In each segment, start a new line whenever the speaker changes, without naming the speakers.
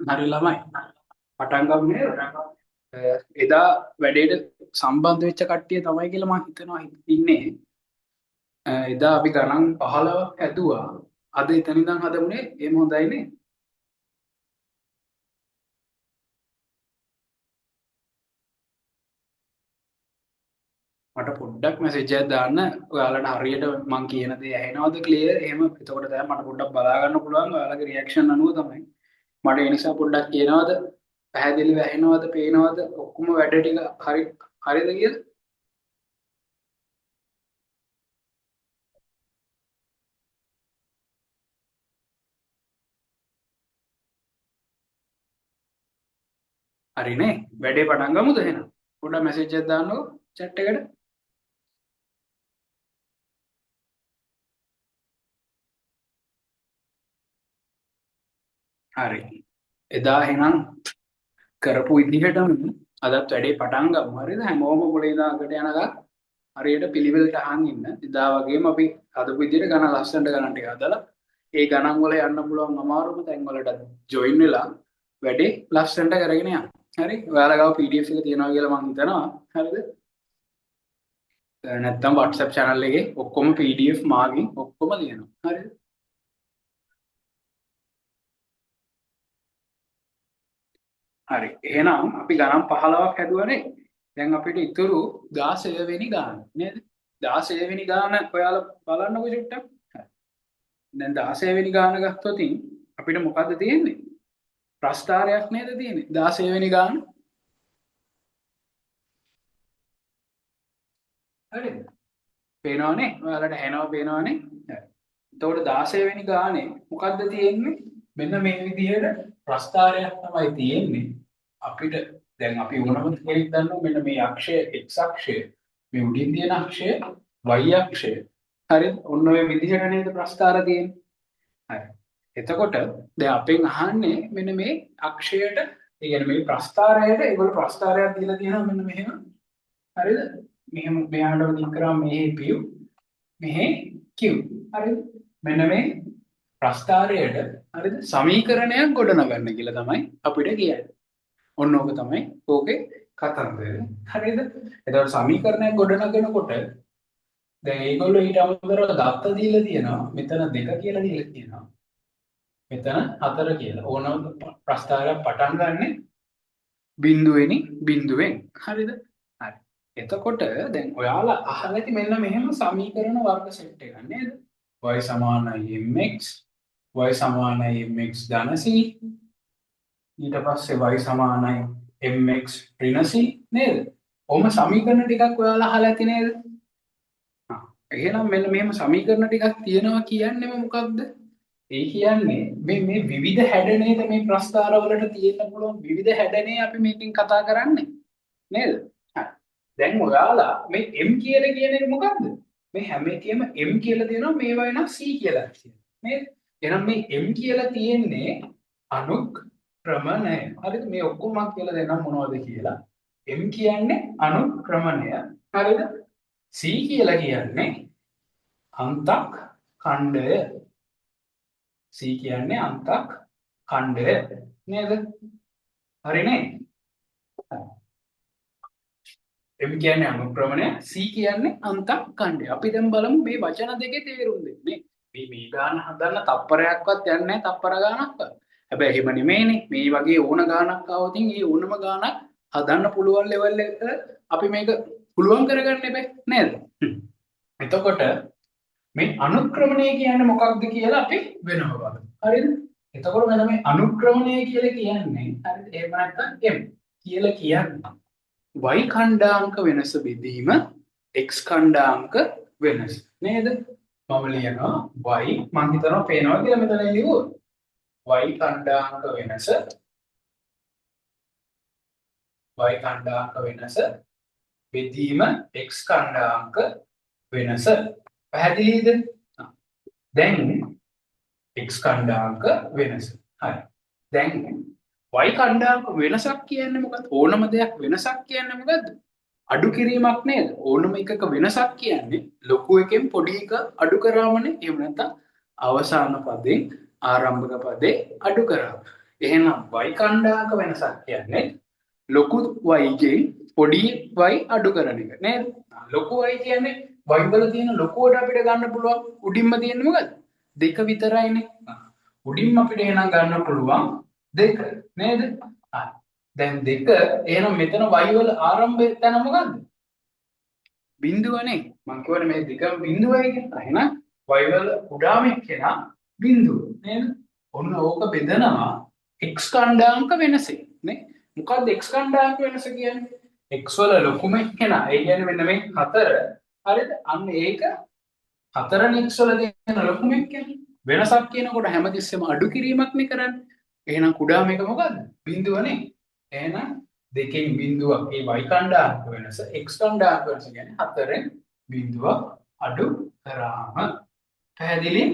හරි ළමයි. පටන් ගමු නේද? එදා වැඩේට සම්බන්ධ වෙච්ච කට්ටිය තමයි කියලා මම හිතනවා ඉන්නේ. එදා අපි ගණන් 15ක් ඇදුවා. අද එතන ඉඳන් හදමුනේ. එහෙම හොඳයිනේ. මට පොඩ්ඩක් මැසේජ් එකක් දාන්න. ඔයාලට හරියට මම කියන දේ ඇහෙනවද ක්ලියර්? එහෙම එතකොට තමයි මට පොඩ්ඩක් බලා ගන්න පුළුවන්. ඔයාලගේ රියැක්ෂන් අනුව තමයි. මට ඒ නිසා පොඩ්ඩක් කියනවද? පැහැදිලිව ඇහෙනවද? පේනවද? ඔක්කොම වැඩ ටික හරිද කියලා? හරිනේ. වැඩේ පටන් ගමුද එහෙනම්? පොඩ්ඩක් මැසේජ් එකක් දාන්නකෝ chat එකට. හරි. එදා එහෙනම් කරපු විදිහටම අදත් වැඩේ පටන් ගමු. හරිද? හැමෝම පොළේ ඉඳන් අගට යනකම් හරියට පිළිවෙලට අහන් ඉන්න. එදා වගේම අපි හදපු විදිහට ගණන් ලස්සනට ගණන් ටික හදලා ඒ ගණන් වල යන්න පුළුවන් අමාරුම තැන් වලට ජොයින් වෙලා වැඩේ ලස්සනට කරගෙන යන්න. හරි? ඔයාලා ගාව PDF එක තියෙනවා කියලා මම හිතනවා. හරිද? නැත්තම් WhatsApp channel එකේ ඔක්කොම PDF මාගින් ඔක්කොම තියෙනවා. හරිද? හරි. එහෙනම් අපි ගණන් 15ක් හැදුවනේ. දැන් අපිට ඉතුරු 16 වෙනි ගාන නේද? 16 වෙනි ගාන ඔයාලා බලන්නකෝ චුට්ටක්. හරි. දැන් 16 වෙනි ගාන ගත්තොත් අපිට මොකද්ද තියෙන්නේ? ප්‍රස්ථාරයක් නේද තියෙන්නේ? 16 වෙනි ගාන. හරිද? පේනවනේ? ඔයාලට ඇහෙනව පේනවනේ? හරි. එතකොට 16 වෙනි ගානේ මොකද්ද තියෙන්නේ? මෙන්න මේ විදිහට ප්‍රස්ථාරයක් තමයි තියෙන්නේ. අපිට දැන් අපි ඕනම කෙනෙක් දන්නවා මෙන්න මේ අක්ෂය x අක්ෂය, මේ උඩින් තියෙන අක්ෂය y අක්ෂය. හරිද? ඔන්න ඔය විදිහට නේද ප්‍රස්ථාර තියෙන්නේ. හරි. එතකොට දැන් අපෙන් අහන්නේ මෙන්න මේ අක්ෂයට, ඒ කියන්නේ මේ ප්‍රස්ථාරයට ඒගොල්ලෝ ප්‍රස්ථාරයක් දීලා තියෙනවා මෙන්න මෙහෙම. හරිද? මෙහෙම මෙහාට දික් කරාම මෙහි p මෙහි q. හරිද? මෙන්න මේ ප්‍රස්ථාරයට හරිද සමීකරණයක් ගොඩනගන්න කියලා තමයි අපිට කියන්නේ. ඔන්න ඕක තමයි ඕකේ කතන්දරය. හරිද? එතකොට සමීකරණයක් ගොඩනගනකොට දැන් ඒගොල්ලෝ ඊට අමතරව දත්ත දීලා තියෙනවා. මෙතන 2 කියලා දීලා තියෙනවා. මෙතන 4 කියලා. ඕනම ප්‍රස්ථාරයක් පටන් ගන්නෙ බිඳුවෙනි බිඳුවෙන්. හරිද? හරි. එතකොට දැන් ඔයාලා අහලා ඇති මෙන්න මෙහෙම සමීකරණ වර්ග සෙට් එකක් නේද? y සමානයි mx, y සමානයි mx ධන c, ඊට පස්සේ y සමානයි mx ඍණ c නේද? ඔහොම සමීකරණ ටිකක් ඔයාලා අහලා ඇති නේද? එහෙනම් මෙන්න මෙහෙම සමීකරණ ටිකක් තියෙනවා කියන්නේම මොකක්ද? ඒ කියන්නේ මේ විවිධ හැඩ නේද මේ ප්‍රස්ථාර වලට තියෙන්න පුළුවන් විවිධ හැඩනේ අපි මේකෙන් කතා කරන්නේ නේද? හරි. දැන් ඔයාලා මේ m කියලා කියන්නේ මොකක්ද? මේ හැම එකෙම m කියලා දෙනවා මේවා වෙනවා c කියලා කියනවා. නේද? එහෙනම් මේ m කියලා තියෙන්නේ අනුක්‍රමණය. හරිද? මේ ඔක්කොම මම කියලා දෙන්නම් මොනවද කියලා. m කියන්නේ අනුක්‍රමණය. හරිද? C කියලා කියන්නේ අන්තක් ඛණ්ඩය. C කියන්නේ අන්තක් ඛණ්ඩය නේද? හරිනේ? M කියන්නේ අනුක්‍රමණය, C කියන්නේ අන්තක් ඛණ්ඩය. අපි දැන් බලමු මේ වචන දෙකේ තේරුම් දෙන්නේ. මේ ගාන හදන්න තප්පරයක්වත් යන්නේ නැහැ තප්පර ගානක්වත්. හැබැයි එහෙම නෙමෙයිනේ. මේ වගේ ඕන ගානක් ආවොත් ඒ ඕනම ගානක් හදන්න පුළුවන් ලෙවල් එකට අපි මේක පුළුවන් කරගන්න එපේ නේද? එතකොට මේ අනුක්‍රමණය කියන්නේ මොකක්ද කියලා අපි වෙනම බලමු. හරිද? එතකොට මෙන්න මේ අනුක්‍රමණය කියලා කියන්නේ හරිද? එහෙම නැත්නම් m කියලා කියන්නේ y ඛණ්ඩාංක වෙනස බෙදීම x ඛණ්ඩාංක වෙනස නේද? මම ලියනවා y මම හිතනවා පේනවා කියලා මෙතන ලියුවොත් y ඛණ්ඩාංක වෙනස බෙදීම x ඛණ්ඩාංක වෙනස. පැහැදිලිද? දැන් x ඛණ්ඩාංක වෙනස. හරි. දැන් y ඛණ්ඩාංක වෙනසක් කියන්නේ මොකක්ද? ඕනම දෙයක් වෙනසක් කියන්නේ මොකද්ද? අඩු කිරීමක් නේද? ඕනම එකක වෙනසක් කියන්නේ ලොකු එකෙන් පොඩි එක අඩු කරාමනේ. එහෙම නැත්නම් අවසාන පදයෙන් ආරම්භක පදේ අඩු කරාම. එහෙනම් y කණ්ඩායක වෙනසක් කියන්නේ ලොකු y ගෙන් පොඩි y අඩු කරන එක නේද? ලොකු y කියන්නේ y වල තියෙන ලොකුවට අපිට ගන්න පුළුවන් උඩින්ම තියෙන්නේ මොකද්ද? දෙක විතරයිනේ. උඩින්ම අපිට එහෙනම් ගන්න පුළුවන් දෙක නේද? හරි. දැන් දෙක එහෙනම් මෙතන y වල ආරම්භය තැන මොකද්ද? බිඳුවනේ. මං කියවනේ මේ දෙකම බිඳුවයි කියලා. එහෙනම් y වල උඩාම එක්කෙනා බිඳුව නේද? ඔන්න ඕක බෙදනවා x කණ්ඩායක වෙනසෙන් නේ. මොකද්ද x කණ්ඩායක වෙනස කියන්නේ? x වල ලොකුම එක්කෙනා. ඒ කියන්නේ මෙන්න මේ 4. හරිද? අන්න ඒක 4 x වල තියෙන ලොකුම එක්කෙනා. වෙනසක් කියනකොට හැමතිස්සෙම අඩු කිරීමක් නේ කරන්නේ. එහෙනම් කුඩාම එක මොකද්ද? බිඳුවනේ. එහෙනම් දෙකෙන් බිඳුවක් ඒ y කණ්ඩායක වෙනස x කණ්ඩායක වෙනස කියන්නේ 4න් බිඳුවක් අඩු කරාම පැහැදිලි?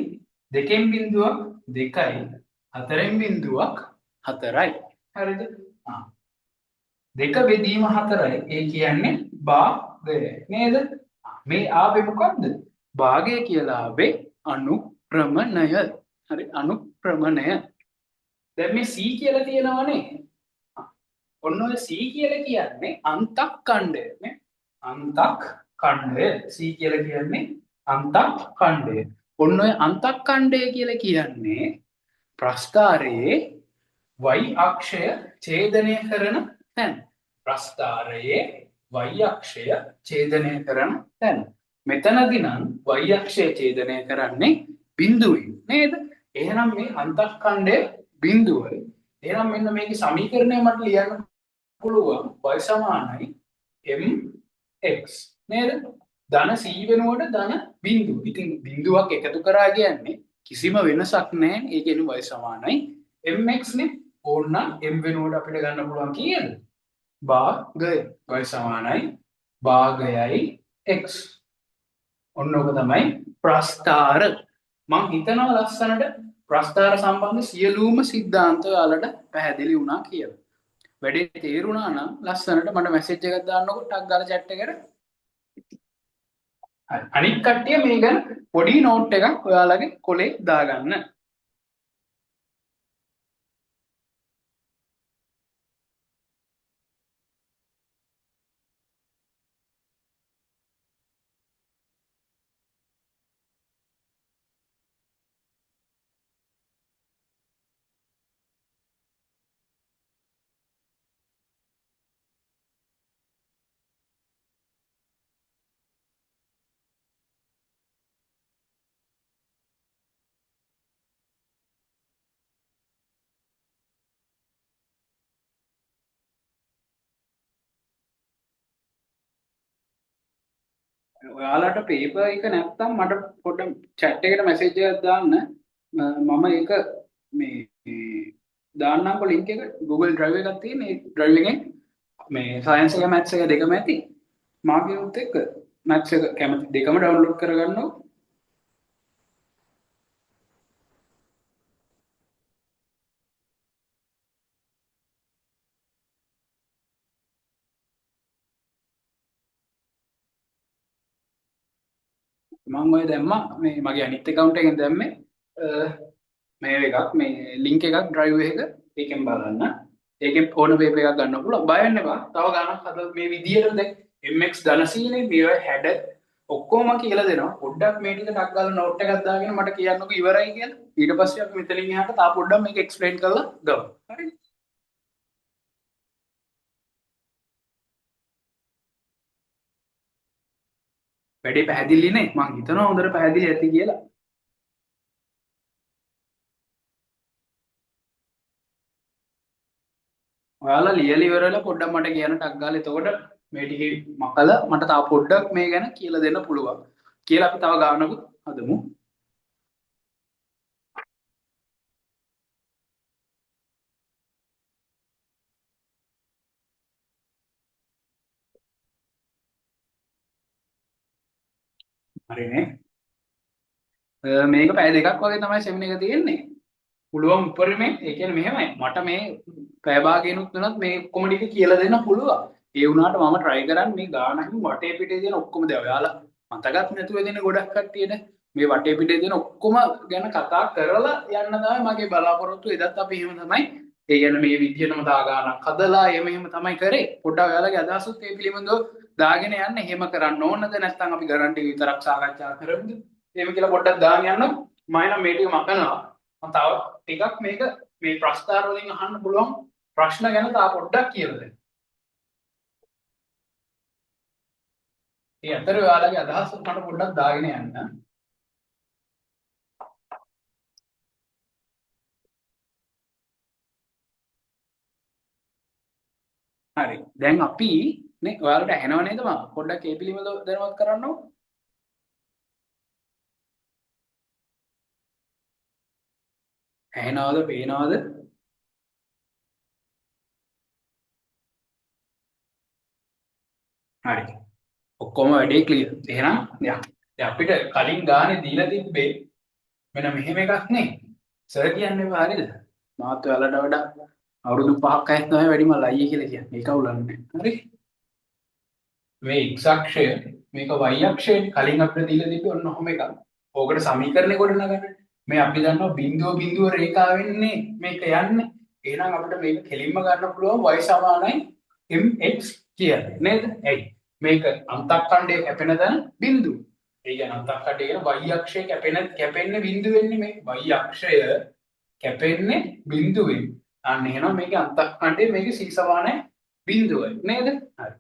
දෙකෙන් බිඳුවක් 2යි 4න් බිඳුවක් 4යි. හරිද? දෙක බෙදීම 4යි. ඒ කියන්නේ භාගය නේද? මේ ආවේ මොකද්ද? භාගය කියලා ආවේ අනුක්‍රමණය. හරි අනුක්‍රමණය. දැන් මේ c කියලා තියෙනවනේ. ඔන්න ඔය c කියලා කියන්නේ අන්තක් ඛණ්ඩය නේ. අන්තක් ඛණ්ඩය c කියලා කියන්නේ අන්තක් ඛණ්ඩය. ඔන්න ඔය අන්තක් ඛණ්ඩය කියලා කියන්නේ ප්‍රස්ථාරයේ y අක්ෂය ඡේදනය කරන තැන. ප්‍රස්ථාරයේ y අක්ෂය ඡේදනය කරන තැන. මෙතනදී නම් y අක්ෂය ඡේදනය කරන්නේ බිඳුවෙන් නේද? එහෙනම් මේ අන්තක් ඛණ්ඩය බිඳුවයි. එහෙනම් මෙන්න මේකේ සමීකරණය මට ලියන්න පුළුවන් y සමානයි mx නේද? ධන c වෙනුවට ධන බිඳුව. ඉතින් බිඳුවක් එකතු කරා කියන්නේ කිසිම වෙනසක් නැහැ. ඒ කියන්නේ y සමානයි mx නේ. ඕන්න m වෙනුවට අපිට ගන්න පුළුවන් කීයද? භාගය. y සමානයි භාගයයි x. ඔන්න ඔක තමයි ප්‍රස්ථාර. මං හිතනවා ලස්සනට ප්‍රස්ථාර සම්බන්ධ සියලුම සිද්ධාන්ත ඔයාලට පැහැදිලි වුණා කියලා. වැඩේ තේරුණා නම් ලස්සනට මට මැසේජ් එකක් දාන්නකො ටක් ගාලා chat එකට. හරි. අනිත් කට්ටිය මේ ගැන පොඩි නෝට් එකක් ඔයාලගේ කොලේ දාගන්න. ඔයාලට පේපර් එක නැත්තම් මට පොඩ්ඩක් chat එකට මැසේජ් එකක් දාන්න. මම ඒක මේ දාන්නම්කො link එක Google Drive එකක් තියෙන. ඒ Drive එකෙන් මේ science එක maths එක දෙකම ඇති. මාගේ උත් එක්ක maths එක කැමති දෙකම download කරගන්නවා. මම ඔය දැම්මා මේ මගේ අනිත් account එකෙන් දැම්මේ මේ එකක් මේ link එකක් drive එක ඒකෙන් බලන්න. ඒකෙන් ඕන paper එකක් ගන්න පුළුවන්. බය වෙන්න එපා. තව ගණන් හද මේ විදියට දැන් mx ධනසීනේ මේවා හැඩ ඔක්කොම කියලා දෙනවා. පොඩ්ඩක් මේ ටික ටක් ගාලා note එකක් දාගෙන මට කියන්නකෝ ඉවරයි කියලා. ඊට පස්සේ අපි මෙතනින් එහාට තා පොඩ්ඩක් මේක explain කරලා ගමු. හරිද? වැඩේ පැහැදිලි නේ? මං හිතනවා හොඳට පැහැදිලි ඇති කියලා. ඔයාලා ලියලා ඉවරලා පොඩ්ඩක් මට කියන්න ටක් ගාලා. එතකොට මේ ටිකේ මකලා මට තා පොඩ්ඩක් මේ ගැන කියලා දෙන්න පුළුවන්. කියලා අපි තව ගානකුත් හදමු. හරිනේ. මේක පැය දෙකක් වගේ තමයි සෙමින එක තියෙන්නේ. පුළුවන් උපරිමේ ඒ කියන්නේ මෙහෙමයි. මට මේ පැය භාගයනුත් වෙනත් මේ ඔක්කොම ටික කියලා දෙන්න පුළුවන්. ඒ වුණාට මම try කරන්නේ මේ ගානකින් වටේ පිටේ තියෙන ඔක්කොම දේ ඔයාලා මතකත් නැතුව දෙන ගොඩක් කට්ටියට මේ වටේ පිටේ තියෙන ඔක්කොම ගැන කතා කරලා යන්න තමයි මගේ බලාපොරොත්තු. එදත් අපි එහෙම තමයි ඒ කියන්නේ මේ විදිහටම දාගානක් හදලා එහෙම තමයි කරේ. පොඩ්ඩක් ඔයාලගේ අදහසුත් ඒ පිළිබඳව දාගෙන යන්න. එහෙම කරන්න ඕනද නැත්නම් අපි ගරන්ටි විතරක් සාකච්ඡා කරමුද? එහෙම කියලා පොඩ්ඩක් දාගෙන යන්න. මම නම් මේ ටික මකනවා. මම තව ටිකක් මේක මේ ප්‍රස්තාර වලින් අහන්න පුළුවන් ප්‍රශ්න ගැන තා පොඩ්ඩක් කියලා දෙන්න. ඒ අතර ඔයාලගේ අදහස් මට පොඩ්ඩක් දාගෙන යන්න. හරි. දැන් අපි නේ ඔයාලට ඇහෙනව නේද මම? පොඩ්ඩක් ඒ පිළිබඳව දැනුවත් කරන්නකො. ඇහෙනවද? පේනවද? හරි. ඔක්කොම වැඩේ ක්ලියර්. එහෙනම් දැන් අපිට කලින් ගානේ දීලා තිබ්බේ මෙන්න මෙහෙම එකක් නේ. සර් කියන්නේ හරියද? මාත් ඔයාලට වඩා අවුරුදු 5ක් අයත් තමයි වැඩිමල් අයියේ කියලා කියන්නේ. ඒක උලන්නේ. හරි. මේ x අක්ෂය මේක y අක්ෂය කලින් අපිට දීලා තිබ්බේ ඔන්න ඔහොම එකක්. ඕකට සමීකරණේ ගොඩනගන්න. මේ අපි දන්නවා බිඳුව බිඳුව රේඛාවෙන්නේ මේක යන්නේ. එහෙනම් අපිට මේක කෙලින්ම ගන්න පුළුවන් y සමානයි mx කියලා. නේද? ඇයි? මේක අන්තක්ඛණ්ඩයේ කැපෙන තැන බිඳුව. ඒ කියන්නේ අන්තක්ඛණ්ඩය කියන y අක්ෂය කැපෙන්නේ බිඳුවෙන්නේ මේ y අක්ෂය කැපෙන්නේ බිඳුවෙන්. අන්න එහෙනම් මේකේ අන්තක්ඛණ්ඩයේ මේකේ c සමානයි බිඳුවයි. නේද? හරි.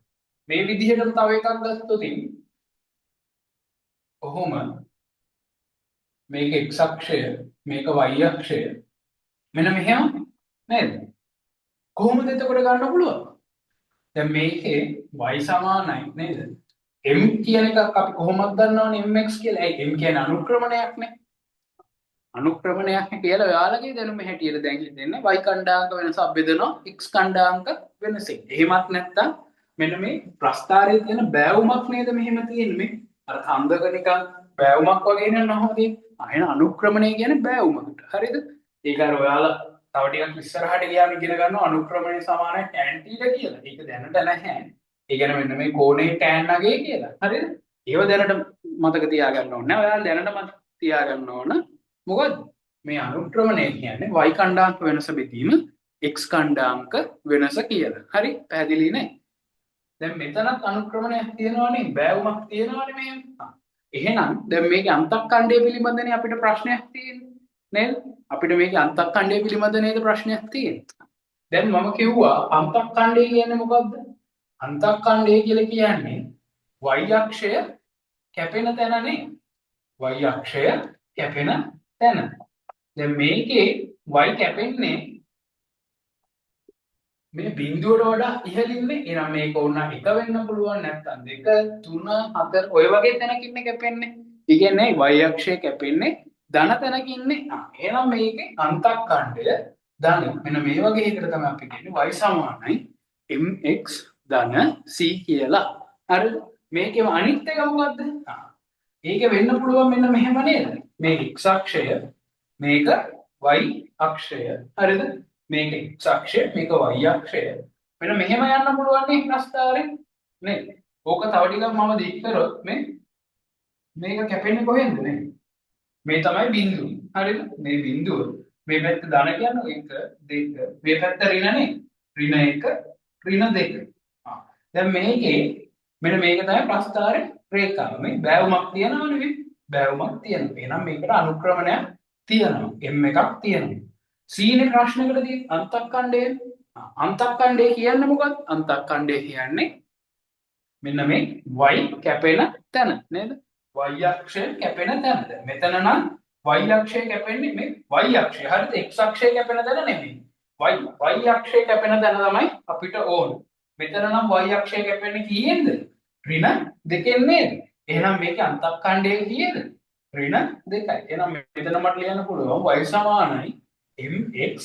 මේ විදිහටම තව එකක් ගත්තොත් කොහොම මේක x අක්ෂය මේක y අක්ෂය මෙන්න මෙහෙම නේද? කොහොමද එතකොට ගන්න පුළුවන්? දැන් මේකේ y සමානයි නේද? m කියන එකක් අපි කොහොමද දන්නවනේ mx කියලා. ඒ m කියන්නේ අනුක්‍රමණයක් නේ. අනුක්‍රමණයක් කියලා ඔයාලගේ දැනුම හැටියට දැන් හිතෙන්න y කණ්ඩාංක වෙනසක් බෙදනවා x කණ්ඩාංක වෙනසෙන්. එහෙමත් නැත්නම් මෙන්න මේ ප්‍රස්ථාරයේ තියෙන බෑවුමක් නේද මෙහෙම තියෙන්නේ. අර කන්දක නිකන් බෑවුමක් වගේ නේද එහෙනම් අනුක්‍රමණය කියන්නේ බෑවුමකට. හරිද? ඒක අර ඔයාලා තව ටිකක් ඉස්සරහට ගියාම ඉගෙන ගන්නවා අනුක්‍රමණය සමානයි tan θ කියලා. ඒක දැනට නැහැ. ඒ කියන්නේ මෙන්න මේ කෝණේ tan නගේ කියලා. හරිද? ඒව දැනට මතක තියාගන්න ඕනේ. ඔයාලා දැනට මතක තියාගන්න ඕන. මොකද මේ අනුක්‍රමණය කියන්නේ y කණ්ඩාංක වෙනස බෙදීම x කණ්ඩාංක වෙනස කියලා. හරි? පැහැදිලි නේ? දැන් මෙතනත් අනුක්‍රමණයක් තියෙනවනේ බෑවුමක් තියෙනවනේ මෙහෙම. එහෙනම් දැන් මේකේ අන්තක්ඛණ්ඩය පිළිබඳනේ අපිට ප්‍රශ්නයක් තියෙන්නේ නේද? අපිට මේකේ අන්තක්ඛණ්ඩය පිළිබඳ නේද ප්‍රශ්නයක් තියෙන්නේ. දැන් මම කිව්වා අන්තක්ඛණ්ඩය කියන්නේ මොකද්ද? අන්තක්ඛණ්ඩය කියලා කියන්නේ y අක්ෂය කැපෙන තැනනේ. y අක්ෂය කැපෙන තැන. දැන් මේකේ y කැපෙන්නේ මේ බිඳුවට වඩා ඉහළින්නේ. එහෙනම් මේක ඕන එක වෙන්න පුළුවන් නැත්නම් 2 3 4 ඔය වගේ තැනකින් කැපෙන්නේ. ඒ කියන්නේ y අක්ෂය කැපෙන්නේ ධන තැනකින්නේ. එහෙනම් මේකේ අන්තක්ඛණ්ඩය ධන. මෙන්න මේ වගේ එකට තමයි අපි කියන්නේ y සමානයි mx ධන c කියලා. හරිද? මේකේම අනිත් එක මොකද්ද? ඒක වෙන්න පුළුවන් මෙන්න මෙහෙම නේද? මේ x අක්ෂය මේක y අක්ෂය. හරිද? මේක x අක්ෂය මේක y අක්ෂය මෙන්න මෙහෙම යන්න පුළුවන් නේ ප්‍රස්ථාරේ නේද? ඕක තව ටිකක් මම දික් කරොත් මේක කැපෙන්නේ කොහෙන්ද නේ? මේ තමයි බිඳුව. හරිද? මේ බිඳුව මේ පැත්ත ධන කියන්නේ 1 2 මේ පැත්ත ඍණ නේ. ඍණ 1 ඍණ 2. දැන් මේකේ මෙන්න මේක තමයි ප්‍රස්ථාරේ රේඛාව. මේ බෑවුමක් තියනවනේ මේ. බෑවුමක් තියෙනවා. එහෙනම් මේකට අනුක්‍රමණයක් තියෙනවා. m එකක් තියෙනවා. සීනේ ප්‍රශ්නකට තියෙන අන්තක්ඛණ්ඩය අන්තක්ඛණ්ඩය කියන්නේ මොකක්ද? අන්තක්ඛණ්ඩය කියන්නේ මෙන්න මේ y කැපෙන තැන නේද? y අක්ෂය කැපෙන තැන. මෙතන නම් y අක්ෂය කැපෙන්නේ මේ y අක්ෂය. හරිද? x අක්ෂය කැපෙන තැන නෙමෙයි. y අක්ෂය කැපෙන තැන තමයි අපිට ඕන. මෙතන නම් y අක්ෂය කැපෙන්නේ කීයෙන්ද? ඍණ 2කින් නේද? එහෙනම් මේකේ අන්තක්ඛණ්ඩය කීයද? ඍණ 2යි. එහෙනම් මෙතන මට ලියන්න පුළුවන් y සමානයි mx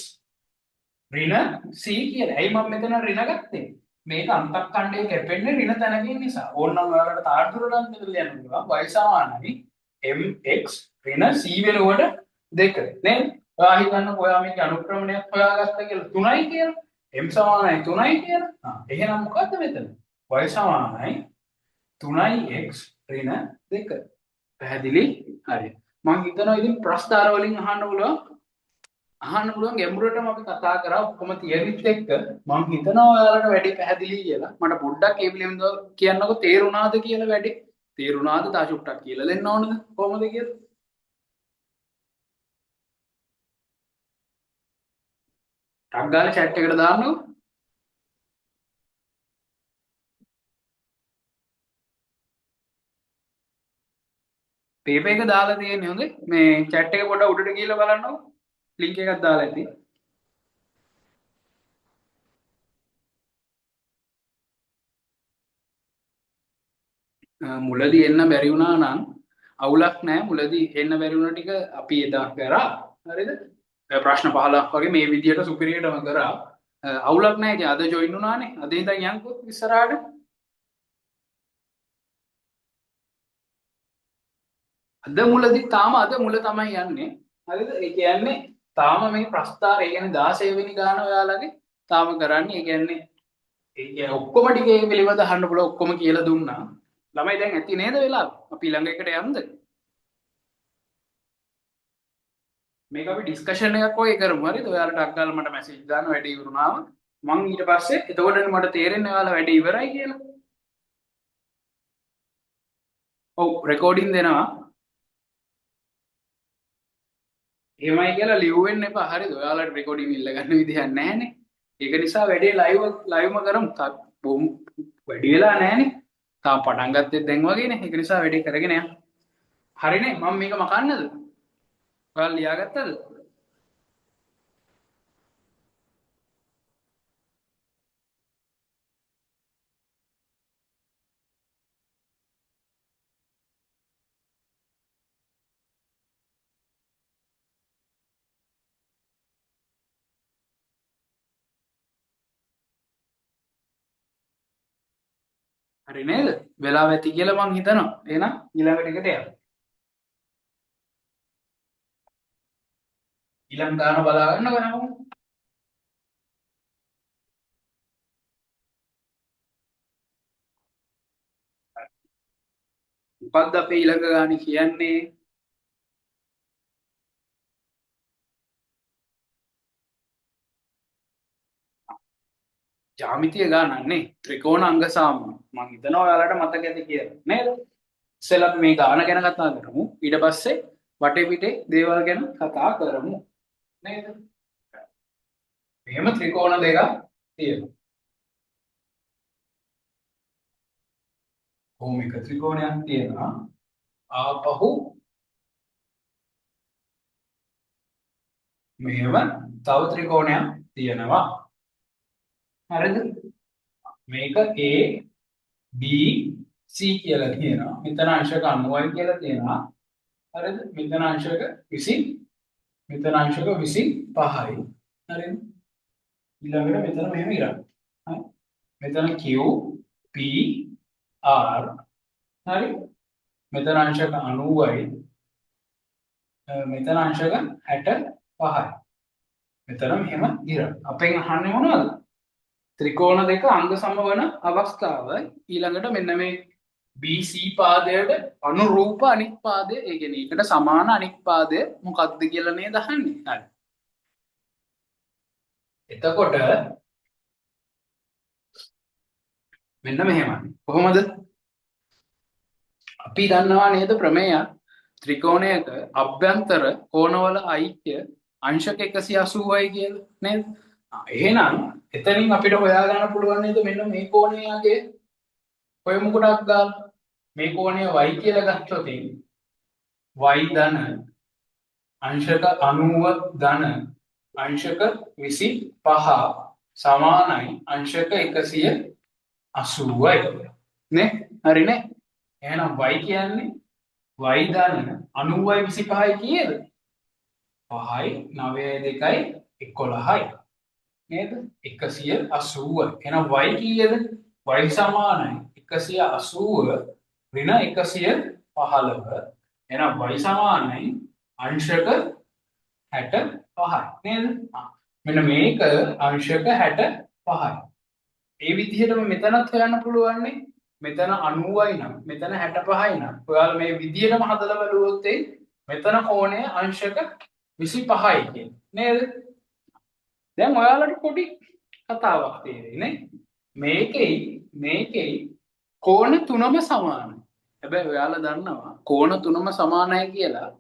ඍණ c කියලා. ඇයි මම මෙතන ඍණ ගත්තේ? මේක අන්තක්ඛණ්ඩයේ කැපෙන්නේ ඍණ තැනකින් නිසා. ඕනනම් ඔයාලට තාර්දුරට මෙතන ලියන්න පුළුවන් y සමානයි mx ඍණ c වෙනුවට 2 නේද? ඔයා හිතන්නකෝ ඔයා මේක අනුක්‍රමණයක් හොයාගත්ත කියලා 3යි කියලා. m සමානයි 3යි කියලා. එහෙනම් මොකද්ද මෙතන? y සමානයි 3x ඍණ 2. පැහැදිලි? හරි. මම හිතනවා ඉතින් ප්‍රස්ථාර වලින් අහන්න පුළුවන් අහන්න පුළුවන් ගැඹුරටම අපි කතා කරා ඔක්කොම තියරිත් එක්ක මම හිතනවා ඔයාලට වැඩි පැහැදිලි කියලා. මට පොඩ්ඩක් ඒ පිළිබඳව කියන්නකෝ තේරුණාද කියලා වැඩි. තේරුණාද තා චුට්ටක් කියලා දෙන්න ඕනද කොහොමද කියලා? ටක් ගාලා chat එකට දාන්නකෝ. පේපර් එක දාලා තියෙන්නේ හොඳේ. මේ chat එක පොඩ්ඩක් උඩට ගිහලා බලන්නකෝ. link එකක් දාලා ඇති. මුලදී එන්න බැරි වුණා නම් අවුලක් නැහැ. මුලදී එන්න බැරි වුණ ටික අපි එදා කරා. හරිද? ප්‍රශ්න 15ක් වගේ මේ විදියට සුපිරියටම කරා. අවුලක් නැහැ. ඉතින් අද ජොයින් වුණානේ. අද ඉඳන් යන්කෝ ඉස්සරහට. අද මුලදී තාම අද මුල තමයි යන්නේ. හරිද? ඒ කියන්නේ තාම මේ ප්‍රස්තාර ඒ කියන්නේ 16 වෙනි ගාන ඔයාලගේ තාම කරන්නේ. ඒ කියන්නේ ඔක්කොම ටික ඒ පිළිවෙත අහන්න පුළුවන් ඔක්කොම කියලා දුන්නා. ළමයි දැන් ඇති නේද වෙලාව? අපි ළඟ එකට යමුද? මේක අපි ඩිස්කෂන් එකක් වගේ කරමු. හරිද? ඔයාලට අක්කාල මට මැසේජ් දාන්න වැඩි ඉවරුනාම මං ඊට පස්සේ එතකොටනේ මට තේරෙන්නේ ඔයාලා වැඩ ඉවරයි කියලා. ඔව් රෙකෝඩින් දෙනවා. එහෙමයි කියලා ලියුවෙන්න එපා. හරිද? ඔයාලට රෙකෝඩින් ඉල්ල ගන්න විදිහක් නැහැනේ. ඒක නිසා වැඩේ ලයිව්ම කරමු. බොම් වැඩි වෙලා නැහැනේ. තාම පටන් ගත්තේ දැන් වගේනේ. ඒක නිසා වැඩේ කරගෙන යන්න. හරිනේ. මම මේක මකන්නද? ඔයාලා ලියාගත්තද? හරි නේද? වෙලාව ඇති කියලා මං හිතනවා. එහෙනම් ඊළඟ එකට යමු. ඊළඟ ගාන බලා ගන්නකො හැමෝම. මොකක්ද අපේ ඊළඟ ගාන කියන්නේ? ජ්‍යාමිතිය ගානන්නේ ත්‍රිකෝණ අංග සාමය. මං හිතනවා ඔයාලට මතක ඇති කියලා. නේද? ඉස්සෙල්ලා අපි මේ ගාන ගැන කතා කරමු. ඊට පස්සේ වටේ පිටේ දේවල් ගැන කතා කරමු. නේද? මෙහෙම ත්‍රිකෝණ දෙකක් තියෙනවා. කොහොම එක ත්‍රිකෝණයක් තියෙනවා. ආපහු මෙහෙම තව ත්‍රිකෝණයක් තියෙනවා. හරිද? මේක A B C කියලා කියනවා. මෙතන අංශක 90යි කියලා තියෙනවා. හරිද? මෙතන අංශක 20 මෙතන අංශක 25යි. හරිද? ඊළඟට මෙතන මෙහෙම ඉරක්. හරි? මෙතන Q P R හරි? මෙතන අංශක 90යි. මෙතන අංශක 65යි. මෙතන මෙහෙම ඉරක්. අපෙන් අහන්නේ මොනවද? ත්‍රිකෝණ දෙක අංග සමවන අවස්ථාව ඊළඟට මෙන්න මේ BC පාදයට අනුරූප අනිත් පාදය ඒ කියන්නේ ඒකට සමාන අනිත් පාදය මොකක්ද කියලා නේද අහන්නේ. හරි. එතකොට මෙන්න මෙහෙමයි. කොහොමද? අපි දන්නවා නේද ප්‍රමේයයක් ත්‍රිකෝණයක අභ්‍යන්තර කෝණවල ඓක්‍ය අංශක 180යි කියලා නේද? එහෙනම් එතනින් අපිට හොයා ගන්න පුළුවන් නේද මෙන්න මේ කෝණයගේ හොයමු කොටක් ගාලා මේ කෝණය y කියලා ගත්තොත් y ධන අංශක 90 ධන අංශක 25 සමානයි අංශක 180යි නේ හරිනේ එහෙනම් y කියන්නේ y ධන 90යි 25යි කීයද 5යි 9යි 2යි 11යි නේද 180 එහෙනම් y කීයද y සමානයි 180 ඍණ 115 එහෙනම් y සමානයි අංශක 65යි නේද මෙන්න මේක අංශක 65යි ඒ විදිහටම මෙතනත් හොයන්න පුළුවන් නේ මෙතන 90යි නම් මෙතන 65යි නම් ඔයාලා මේ විදිහටම හදලා බලුවොත් මෙතන කෝණය අංශක 25යි කියන්නේ නේද? දැන් ඔයාලට පොඩි කතාවක් තේරෙන්නේ මේකෙයි කෝණ තුනම සමානයි. හැබැයි ඔයාලා දන්නවා කෝණ තුනම සමානයි කියලා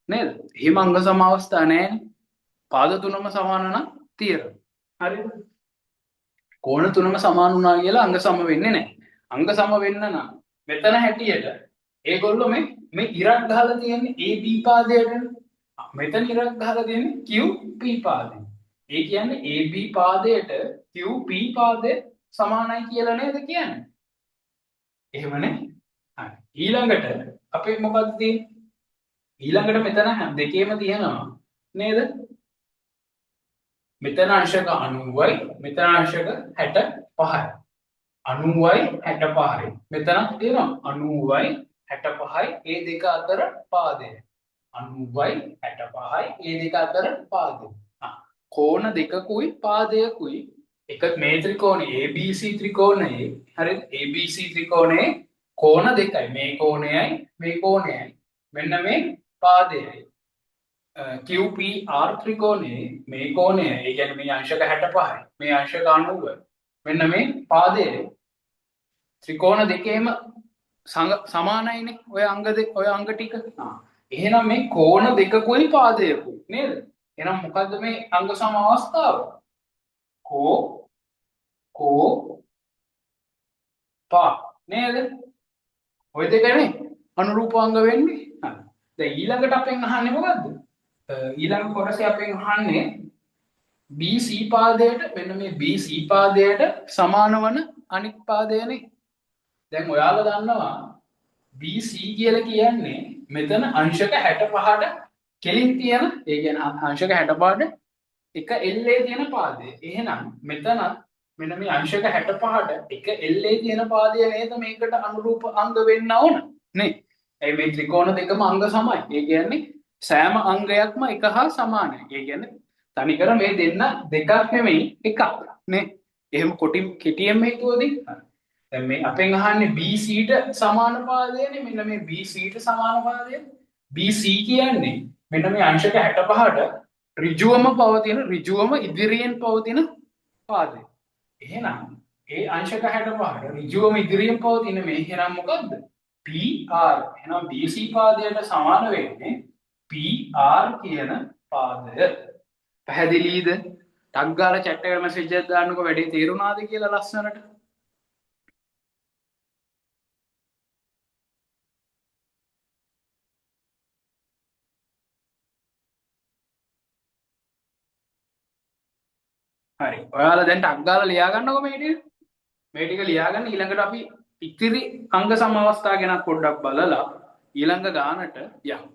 නේද? එහෙම අංග සම අවස්ථා නැහැනේ. පාද තුනම සමාන නම් තියෙනවා. හරිද? කෝණ තුනම සමාන වුණා කියලා අංග සම වෙන්නේ නැහැ. අංග සම වෙන්න නම් මෙතන හැටියට ඒගොල්ලෝ මේ ඉරක් ගහලා තියෙන්නේ AB පාදයටනේ. මෙතන ඉරක් ගහලා තියෙන්නේ QP පාදයට. ඒ කියන්නේ AB පාදයට QP පාදය සමානයි කියලා නේද කියන්නේ? එහෙමනේ. හරි. ඊළඟට අපි මොකද්ද තියෙන්නේ? ඊළඟට මෙතන දෙකේම තියෙනවා නේද? මෙතන අංශක 90යි මෙතන අංශක 65යි. 90යි 65යි. මෙතන තියෙනවා 90යි 65යි ඒ දෙක අතර පාදය. 90යි 65යි ඒ දෙක අතර පාදය. කෝණ දෙකකුයි පාදයකුයි එක මේ ත්‍රිකෝණේ ABC ත්‍රිකෝණයේ හරිද? ABC ත්‍රිකෝණයේ කෝණ දෙකයි. මේ කෝණයයි මේ කෝණයයි. මෙන්න මේ පාදයයි. QPR ත්‍රිකෝණයේ මේ කෝණය ඒ කියන්නේ මේ අංශක 65යි මේ අංශක 90යි. මෙන්න මේ පාදයේ ත්‍රිකෝණ දෙකේම සමානයිනේ ඔය අංග දෙක ඔය අංග ටික. එහෙනම් මේ කෝණ දෙකකුයි පාදයකුයි නේද? එහෙනම් මොකද්ද මේ අංග සම අවස්ථාව? කෝ පා නේද? ඔය දෙකනේ අනුරූපාංග වෙන්නේ. හරි. දැන් ඊළඟට අපෙන් අහන්නේ මොකද්ද? ඊළඟ කොටසේ අපෙන් අහන්නේ BC පාදයට මෙන්න මේ BC පාදයට සමාන වන අනිත් පාදයනේ. දැන් ඔයාලා දන්නවා BC කියලා කියන්නේ මෙතන අංශක 65ට කෙලින් තියෙන ඒ කියන්නේ අංශක 65ට එක LA තියෙන පාදය. එහෙනම් මෙතන මෙන්න මේ අංශක 65ට එක LA තියෙන පාදය නේද මේකට අනුරූප අංග වෙන්න ඕන නේ. ඒ මේ ත්‍රිකෝණ දෙකම අංග සමයි. ඒ කියන්නේ සෑම අංගයක්ම එක හා සමානයි. ඒ කියන්නේ තනිකර මේ දෙන්න දෙකක් නෙමෙයි එකක් නේ. එහෙම කෙටියෙන් හිතුවොදී දැන් මේ අපෙන් අහන්නේ BCට සමාන පාදයනේ. මෙන්න මේ BCට සමාන පාදය. BC කියන්නේ මෙන්න මේ අංශක 65ට ඍජුවම ඍජුවම ඉදිරියෙන් පවතින පාදය. එහෙනම් ඒ අංශක 65ට ඍජුවම ඉදිරියෙන් පවතින මේ එහෙනම් මොකද්ද? PR. එහෙනම් BC පාදයට සමාන වෙන්නේ PR කියන පාදය. පැහැදිලිද? ටක් ගාලා chat එකට message එකක් දාන්නකෝ වැඩේ තේරුණාද කියලා ලස්සනට. හරි. ඔයාලා දැන් ටක් ගාලා ලියා ගන්නකෝ මේ ටික. මේ ටික ලියා ගන්න ඊළඟට අපි ඉතිරි අංග සම අවස්ථා ගැන පොඩ්ඩක් බලලා ඊළඟ ගානට යමු.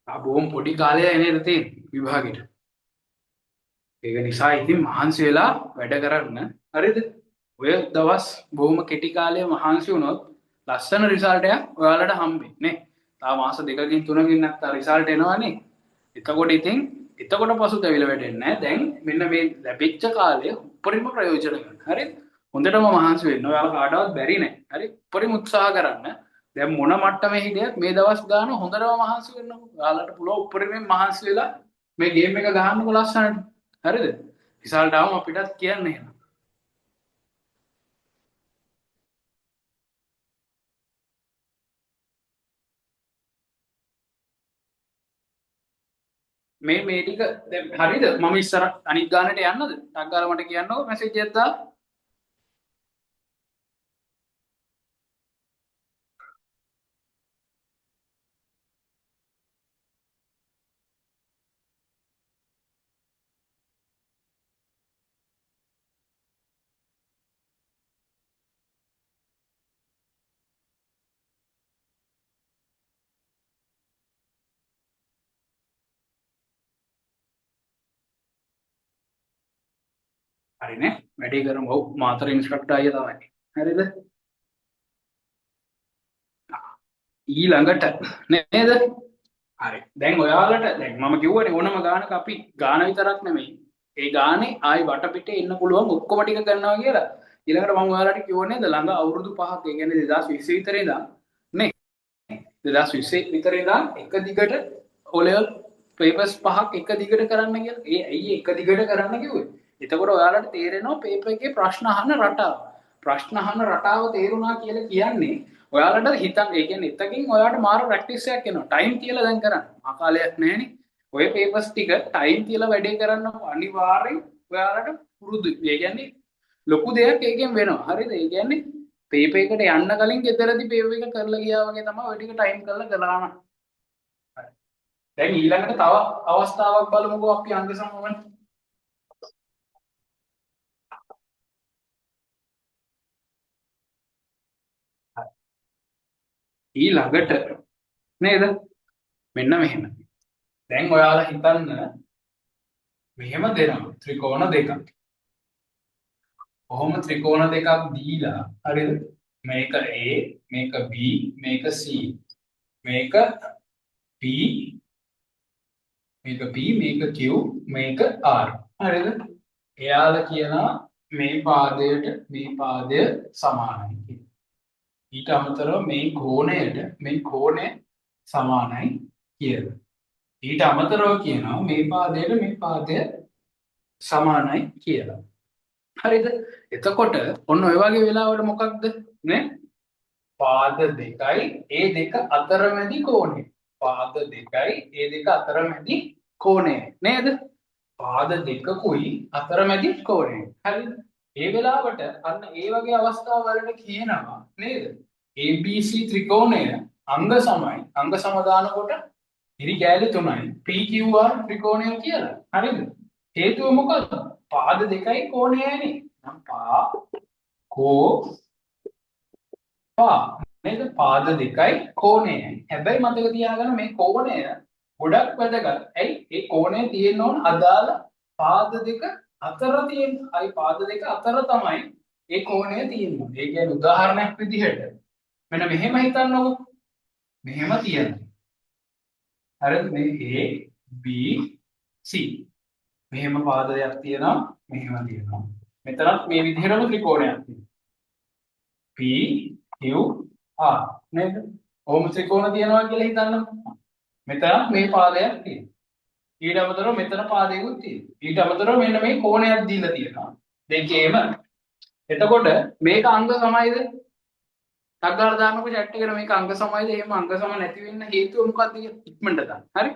බොහොම පොඩි කාලේ නේද තියෙන්නේ විභාගෙට. ඒක නිසා ඉතින් මහන්සි වෙලා වැඩ කරන්න. හරිද? ඔය දවස් බොහොම කෙටි කාලේ මහන්සි වුණොත් ලස්සන රිසල්ට් එකක් ඔයාලට හම්බෙන්නේ නේ. තා මාස දෙකකින් තුනකින් නැත්නම් රිසල්ට් එනවනේ. එතකොට පසුතැවිලා වැටෙන්නේ නැහැ. දැන් මෙන්න මේ ලැබිච්ච කාලය උපරිම ප්‍රයෝජන ගන්න. හරිද? හොඳටම මහන්සි වෙන්න. ඔයාලා කාටවත් බැරි නෑ. හරි? උපරිම උත්සාහ කරන්න. දැන් මොන මට්ටමේ හිටියත් මේ දවස් ගන්න හොඳටම මහන්සි වෙන්න. ඔයාලට පුළුවන් උපරිමයෙන් මහන්සි වෙලා මේ ගේම් එක ගහන්නකො ලස්සනට. හරිද? රිසල්ට් ආවම අපිටත් කියන්න එහෙනම්. මේ ටික දැන් හරිද? මම ඉස්සර අනිත් ගානට යන්නද? ටක් ගාලා මට කියන්නකෝ මැසේජ් එකක් දාලා. හරිනේ. වැඩේ කරමු. ඔව් මාතර ඉන්ස්ට්‍රක්ටර් අයියා තමයි. හරිද? ඊළඟට නේද? හරි. දැන් ඔයාලට දැන් මම කිව්වනේ ඕනම ගානක අපි ගාන විතරක් නෙමෙයි ඒ ගානේ ආයි වටපිටේ ඉන්න පුළුවන් ඔක්කොම ටික කරනවා කියලා. ඊළඟට මම ඔයාලට කිව්වෝ නේද ළඟ අවුරුදු 5ක් ඒ කියන්නේ 2020 විතර ඉඳන් නේ 2020 විතර ඉඳන් එක දිගට O level papers 5ක් එක දිගට කරන්න කියලා. ඒ ඇයි එක දිගට කරන්න කිව්වේ? එතකොට ඔයාලට තේරෙනවා පේපර් එකේ ප්‍රශ්න අහන රටාව. ප්‍රශ්න අහන රටාව තේරුණා කියලා කියන්නේ ඔයාලට හිතන්න ඒ කියන්නේ එතකින් ඔයාලට මාර ප්‍රැක්ටිස් එකක් එනවා. ටයිම් තියලා දැන් කරන්න. ආකාලයක් නැහැනේ. ඔය පේපර්ස් ටික ටයිම් තියලා වැඩේ කරන්න අනිවාර්යෙන් ඔයාලට පුරුදු. ඒ කියන්නේ ලොකු දෙයක් ඒකෙන් වෙනවා. හරිද? ඒ කියන්නේ පේපර් එකට යන්න කලින් ගෙදරදී පේපර් එක කරලා ගියා වගේ තමයි ඔය ටික ටයිම් කරලා කරලා යනවා. හරි. දැන් ඊළඟට තව අවස්ථාවක් බලමුකෝ අපි අංග සමවන. ඊළඟට නේද? මෙන්න මෙහෙම. දැන් ඔයාලා හිතන්න මෙහෙම දෙනවා ත්‍රිකෝණ දෙකක්. කොහොම ත්‍රිකෝණ දෙකක් දීලා හරිද? මේක A, මේක B, මේක C. මේක P, මේක P, මේක Q, මේක R. හරිද? එයාලා කියනවා මේ පාදයට මේ පාදය සමානයි කියලා. ඊට අමතරව මේ කෝණය සමානයි කියලා. ඊට අමතරව කියනවා මේ පාදයට මේ පාදය සමානයි කියලා. හරිද? එතකොට ඔන්න ඔය වගේ වෙලාවට මොකක්ද නේ? පාද දෙකයි ඒ දෙක අතරමැදි කෝණය. පාද දෙකයි ඒ දෙක අතරමැදි කෝණය නේද? පාද දෙකකුයි අතරමැදි කෝණය. හරිද? ඒ වෙලාවට අන්න ඒ වගේ අවස්ථාවලට කියනවා නේද? ABC ත්‍රිකෝණය අංග සමයි. අංග සම දානකොට ඉරි කෑලි 3යි PQR ත්‍රිකෝණය කියලා. හරිද? හේතුව මොකද්ද? පාද දෙකයි කෝණයයිනේ. නම් පා නේද? පාද දෙකයි කෝණයයි. හැබැයි මතක තියාගන්න මේ කෝණය ගොඩක් වැදගත්. ඇයි? ඒ කෝණය තියෙන්න ඕන අදාළ පාද දෙක අතර තියෙන. අයි පාද දෙක අතර තමයි ඒ කෝණය තියෙන්නේ. ඒ කියන්නේ උදාහරණයක් විදිහට මෙන්න මෙහෙම හිතන්නකෝ. මෙහෙම තියෙනවා. හරිද? මේ A B C මෙහෙම පාදයක් තියෙනවා මෙහෙම තියෙනවා. මෙතනත් මේ විදිහටම ත්‍රිකෝණයක් තියෙනවා. P Q R නේද? ඕම ත්‍රිකෝණ තියෙනවා කියලා හිතන්නකෝ. මෙතනත් මේ පාදයක් තියෙනවා. ඊට අමතරව මෙතන පාදයකුත් තියෙනවා. ඊට අමතරව මෙන්න මේ කෝණයක් දීලා තියෙනවා. දෙකේම. එතකොට මේක අංග සමයිද? ටග්ගාලා දාන්නකෝ chat එකට මේක අංග සමයිද? එහෙම අංග සම නැති වෙන්න හේතුව මොකක්ද කියලා ඉක්මනට දාන්න. හරි?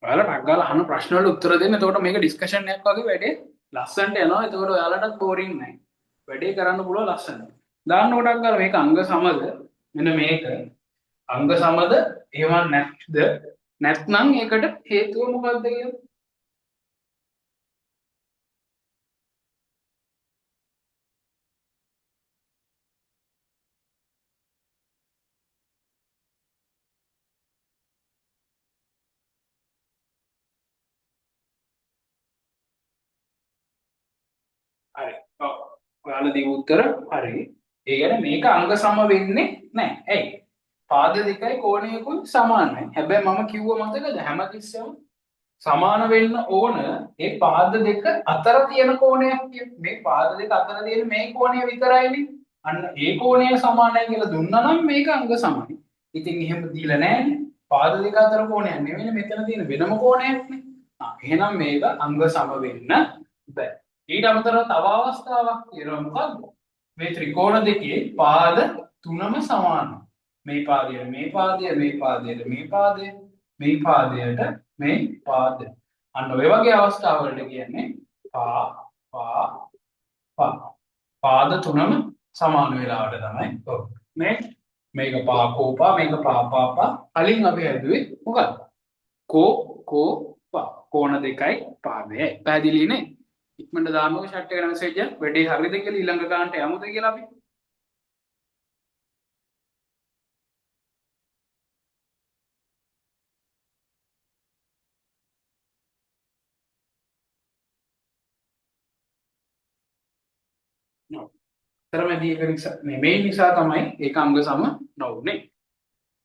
ඔයාලා ටග්ගාලා අහන ප්‍රශ්න වලට උත්තර දෙන්න. එතකොට මේක ඩිස්කෂන් එකක් වගේ වැඩේ ලස්සනට යනවා. එතකොට ඔයාලටත් බෝරින් නැහැ. වැඩේ කරන්න පුළුවන් ලස්සනට. දාන්නකො ටග්ගාලා මේක අංග සමද? මෙන්න මේක අංග සමද? එහෙම නැත්ද? නැත්නම් ඒකට හේතුව මොකක්ද කියලා හරි. ඔව්. ඔයාලා දීපු උත්තර හරි. ඒ කියන්නේ මේක අංග සම වෙන්නේ නැහැ. ඇයි? පාද දෙකයි කෝණයකුයි සමානයි. හැබැයි මම කිව්ව මතකද හැමතිස්සෙම සමාන වෙන්න ඕන ඒ පාද දෙක අතර තියෙන කෝණයක් කියන්නේ. මේ පාද දෙක අතර තියෙන මේ කෝණය විතරයිනේ. අන්න ඒ කෝණය සමානයි කියලා දුන්නා නම් මේක අංග සමයි. ඉතින් එහෙම දීලා නැහැනේ. පාද දෙක අතර කෝණයක් නෙවෙයි මෙතන තියෙන වෙනම කෝණයක්නේ. එහෙනම් මේක අංග සම වෙන්න බෑ. ඊට අමතරව තව අවස්ථාවක් තියෙනවා මොකද්ද? මේ ත්‍රිකෝණ දෙකේ පාද තුනම සමානයි. මේ පාදයට මේ පාදය, මේ පාදයට මේ පාදය, මේ පාදයට මේ පාදය. අන්න ඔය වගේ අවස්ථාවලට කියන්නේ පා පාද තුනම සමාන වෙලාවට තමයි ඔව්. මේක පාකෝපා මේක පාපාපා කලින් අපි හැදුවේ මොකක්ද? කෝ පා කෝණ දෙකයි පාදයයි. පැහැදිලි නේ? ඉක්මනට දාන්නකො chat එකට මැසේජ් එක වැඩේ හරියද කියලා ඊළඟ ගානට යමුද කියලා අපි නෝ. තරමදී එක නිසා මේ නිසා තමයි ඒක අංග සම නොවුනේ.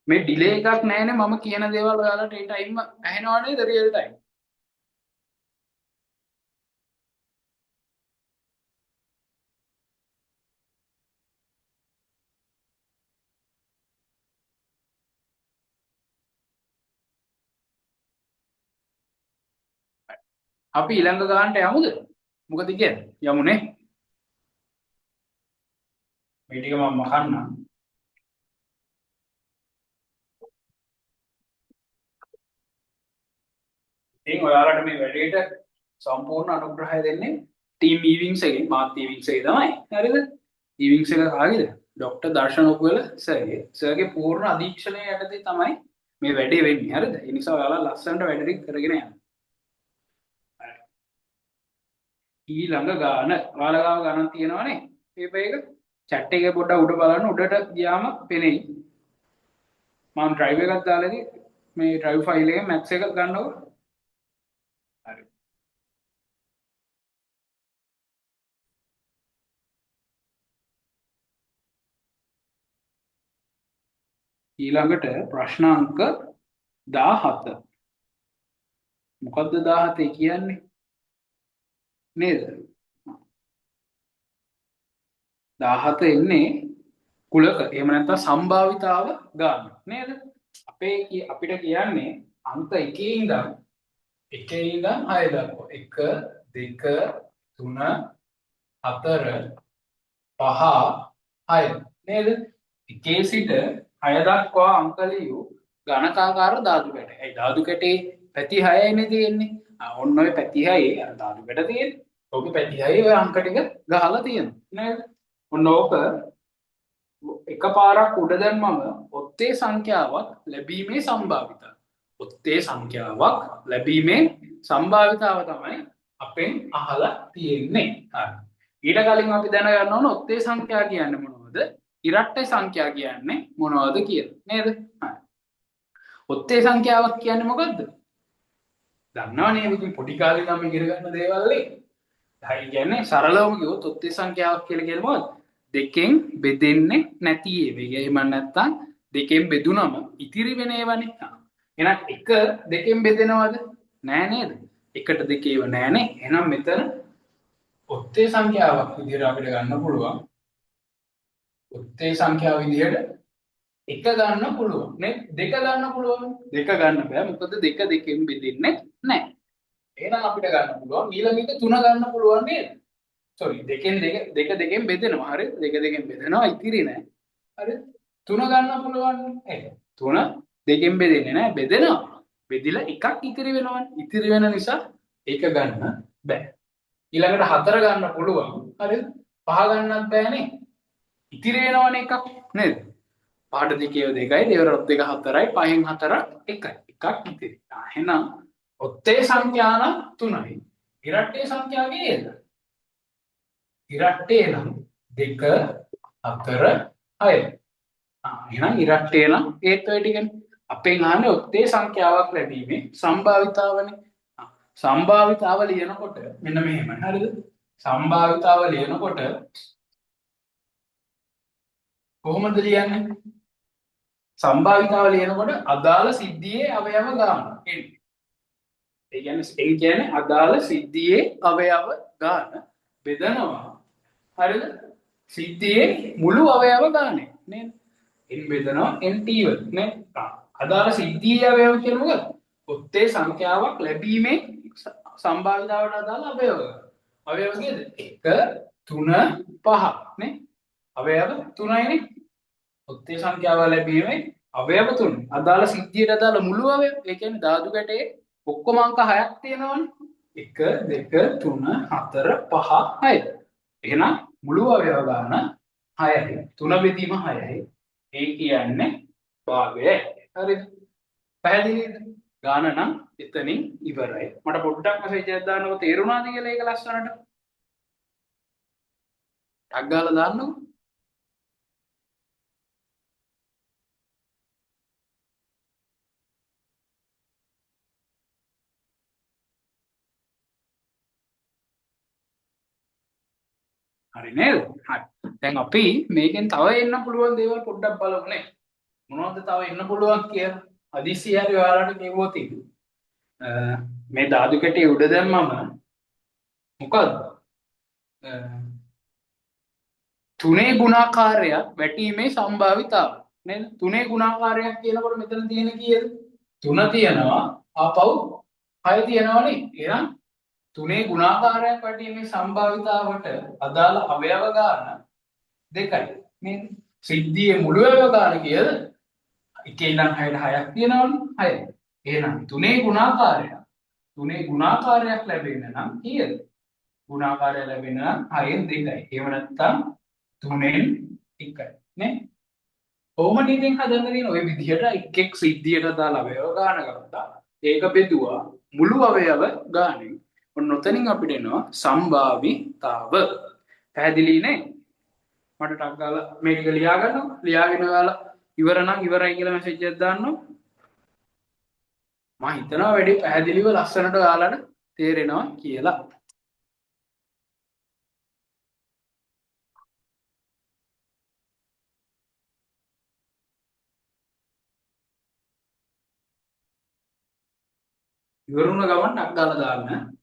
මේ ඩිලේ එකක් නැහැනේ මම කියන දේවල් ඔයාලට ඒ ටයිම් ඇහෙනව නේද රියල් ටයිම්. අපි ඊළඟ ගානට යමුද? මොකද කියන්නේ? යමුනේ. මේ ටික මම මකන්නම්. ඉතින් ඔයාලට මේ වැඩේට සම්පූර්ණ අනුග්‍රහය දෙන්නේ ටීම් ඊවිංස් එකේ මාත් ඊවිංස් එකේ තමයි. හරිද? ඊවිංස් එක කාගේද? ડોક્ટર දර්ශන ඔකුවල සර්ගේ. සර්ගේ පූර්ණ අධීක්ෂණය යටතේ තමයි මේ වැඩේ වෙන්නේ. හරිද? ඒ නිසා ඔයාලා ලස්සනට වැඩ ටික කරගෙන යන්න. ඊළඟ ගාන ඔයාලා ගාව ගණන් තියෙනවනේ. මේක එක chat එකේ පොඩ්ඩක් උඩ බලන්න උඩට ගියාම පෙනෙයි. මම drive එකක් දාලාදී මේ drive file එකේ max එක ගන්නකො. හරි. ඊළඟට ප්‍රශ්න අංක 17. මොකද්ද 17 කියන්නේ? නේද? 17 එන්නේ කුලක එහෙම නැත්නම් සම්භාවිතාව ගන්න නේද? අපිට කියන්නේ අංක 1 ඉඳන් 1 ඉඳන් 6 දක්වා 1 2 3 4 5 6 නේද? 1 සිට 6 දක්වා අංක ලියු ඝනකාකාර ධාතු කැටය. ඒ ධාතු කැටේ පැති 6යිනේ තියෙන්නේ. ඔන්න ඔය පැති 6 අර ධාතු කැට තියෙන්නේ. ඔක පැති 6 ඔය අංක ටික ගහලා තියෙනවා නේද? ඔන්න ඕක එකපාරක් උඩ දැම්මම ඔත්තේ සංඛ්‍යාවක් ලැබීමේ සම්භාවිතාව. ඔත්තේ සංඛ්‍යාවක් ලැබීමේ සම්භාවිතාව තමයි අපෙන් අහලා තියෙන්නේ. හරි. ඊට කලින් අපි දැනගන්න ඕන ඔත්තේ සංඛ්‍යා කියන්නේ මොනවද? ඉරට්ටේ සංඛ්‍යා කියන්නේ මොනවද කියලා. නේද? හරි. ඔත්තේ සංඛ්‍යාවක් කියන්නේ මොකද්ද? දන්නවනේ ඉතින් පොඩි කාලේ නම් ඉගෙන ගන්න දේවල් නේ. හරි කියන්නේ සරලවම කිව්වොත් ඔත්තේ සංඛ්‍යාවක් කියලා කියන්නේ මොකද්ද? දෙකෙන් බෙදෙන්නේ නැති ඒවා. එහෙම නැත්නම් දෙකෙන් බෙදුනම ඉතිරි වෙන ඒවානේ. එහෙනම් එක දෙකෙන් බෙදෙනවද? නෑ නේද? එකට දෙකේව නෑනේ. එහෙනම් මෙතන ඔත්තේ සංඛ්‍යාවක් විදිහට අපිට ගන්න පුළුවන්. ඔත්තේ සංඛ්‍යාව විදිහට එක ගන්න පුළුවන් නේ? දෙක ගන්න පුළුවන්. දෙක ගන්න බෑ. මොකද දෙක දෙකෙන් බෙදෙන්නේ නැහැ. එහෙනම් අපිට ගන්න පුළුවන් ඊළඟ එක තුන ගන්න පුළුවන් නේද? සෝරි දෙකෙන් දෙක දෙකෙන් බෙදෙනවා. හරි? දෙක දෙකෙන් බෙදෙනවා ඉතිරි නෑ. හරි? තුන ගන්න පුළුවන්. තුන දෙකෙන් බෙදෙන්නේ නෑ. බෙදෙනවා. බෙදිලා එකක් ඉතිරි වෙනවනේ. ඉතිරි වෙන නිසා ඒක ගන්න බෑ. ඊළඟට හතර ගන්න පුළුවන්. හරිද? පහ ගන්නත් බෑනේ. ඉතිරි වෙනවනේ එකක් නේද? පහට දෙකේව දෙකයි, දෙවරොත් දෙක හතරයි, පහෙන් හතරක් එකයි. එකක් ඉතිරි. එහෙනම් ඔත්තේ සංඛ්‍යා නම් 3යි. ඉරට්ටේ සංඛ්‍යා කීයද? ඉරට්ටේ නම් 2 4 6. එහෙනම් ඉරට්ටේ නම් ඒත් ඔය ටිකනේ. අපෙන් අහන්නේ ඔත්තේ සංඛ්‍යාවක් ලැබීමේ සම්භාවිතාවනේ. සම්භාවිතාව ලියනකොට මෙන්න මෙහෙමයි. හරිද? සම්භාවිතාව ලියනකොට කොහොමද ලියන්නේ? සම්භාවිතාව ලියනකොට අදාළ සිද්ධියේ අවයව ගන්න. ඒ කියන්නේ අදාළ සිද්ධියේ අවයව ගන්න බෙදනවා. හරිද? සිද්ධියේ මුළු අවයව ගන්න නේද? n බෙදනවා nt වල නේ. අදාළ සිද්ධියේ අවයව කියන්නේ මොකක්ද? ඔත්තේ සංඛ්‍යාවක් ලැබීමේ සම්භාවිතාවට අදාළ අවයව. අවයව කීයද? 1 3 5 නේ. අවයව 3යිනේ. ඔත්තේ සංඛ්‍යාව ලැබීමේ අවයව 3. අදාළ සිද්ධියට අදාළ මුළු අවයව. ඒ කියන්නේ ධාතු කැටේ ඔක්කොම අංක 6ක් තියෙනවනේ. 1 2 3 4 5 6. එහෙනම් මුළු අවයව ගන්න 6යි. 3 බෙදීම 6යි. ඒ කියන්නේ භාගය. හරිද? පැහැදිලිද? ගාන නම් එතනින් ඉවරයි. මට පොඩ්ඩක් මෙසේජ් එකක් දාන්නකො තේරුණාද කියලා ඒක ලස්සනට. ටක් ගාලා දාන්නකො. හරි නේද? හරි. දැන් අපි මේකෙන් තව එන්න පුළුවන් දේවල් පොඩ්ඩක් බලමු නේ. මොනවද තව එන්න පුළුවන් කියලා හදිස්සිය හරි ඔයාලට කිව්වොත් මේ ධාතු කැටේ උඩ දැම්මම මොකද්ද තුනේ ගුණාකාරයක් වැටීමේ සම්භාවිතාව නේද තුනේ ගුණාකාරයක් කියනකොට මෙතන තියෙන කීයද තුන තියෙනවා ආපහු හය තියෙනවනේ එහෙනම් තුනේ ගුණාකාරයක් වැටීමේ සම්භාවිතාවට අදාළ අවයව ගාන දෙකයි නේද සිද්ධියේ මුළු අවයව ගාන කීයද එකේ ඉඳන් 6ට 6ක් තියෙනවනේ 6 එහෙනම් තුනේ ගුණාකාරයක් ලැබෙන්න නම් කීයද ගුණාකාරය ලැබෙන්න නම් 6න් 2යි එහෙම නැත්නම් 3න් 1යි නේ කොහොම නීතියෙන් හදන්න තියෙන ඔය විදිහට එක් සිද්ධියට දාලා අවයව ගාන ගත්තා ඒක බෙදුවා මුළු අවයව ගානෙන් ඔන්න ඔතනින් අපිට එනවා සම්භාවිතාව පැහැදිලි නේ මට ටක් ගාලා මේක ලියා ගන්නවා ලියාගෙන ඔයාලා ඉවර නම් ඉවරයි කියලා මැසේජ් එකක් දාන්නවා මම හිතනවා වැඩි පැහැදිලිව ලස්සනට ඔයාලට තේරෙනවා කියලා ඉවරුණ ගමන් ටක් ගාලා දාන්න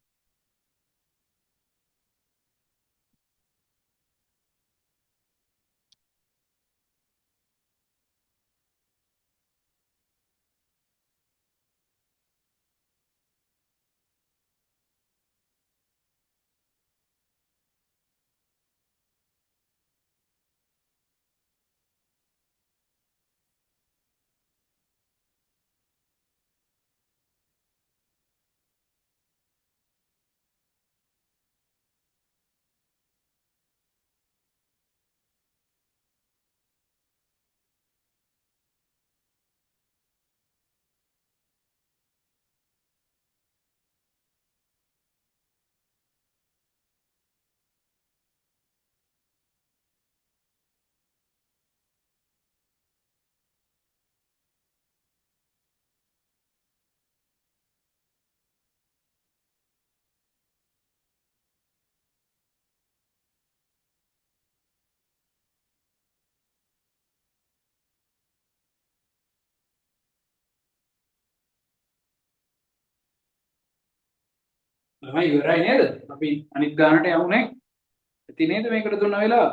ළමයි ඉවරයි නේද අපි අනිත් ගානට යමු නේ ඇති නේද මේකට දුන්න වෙලාව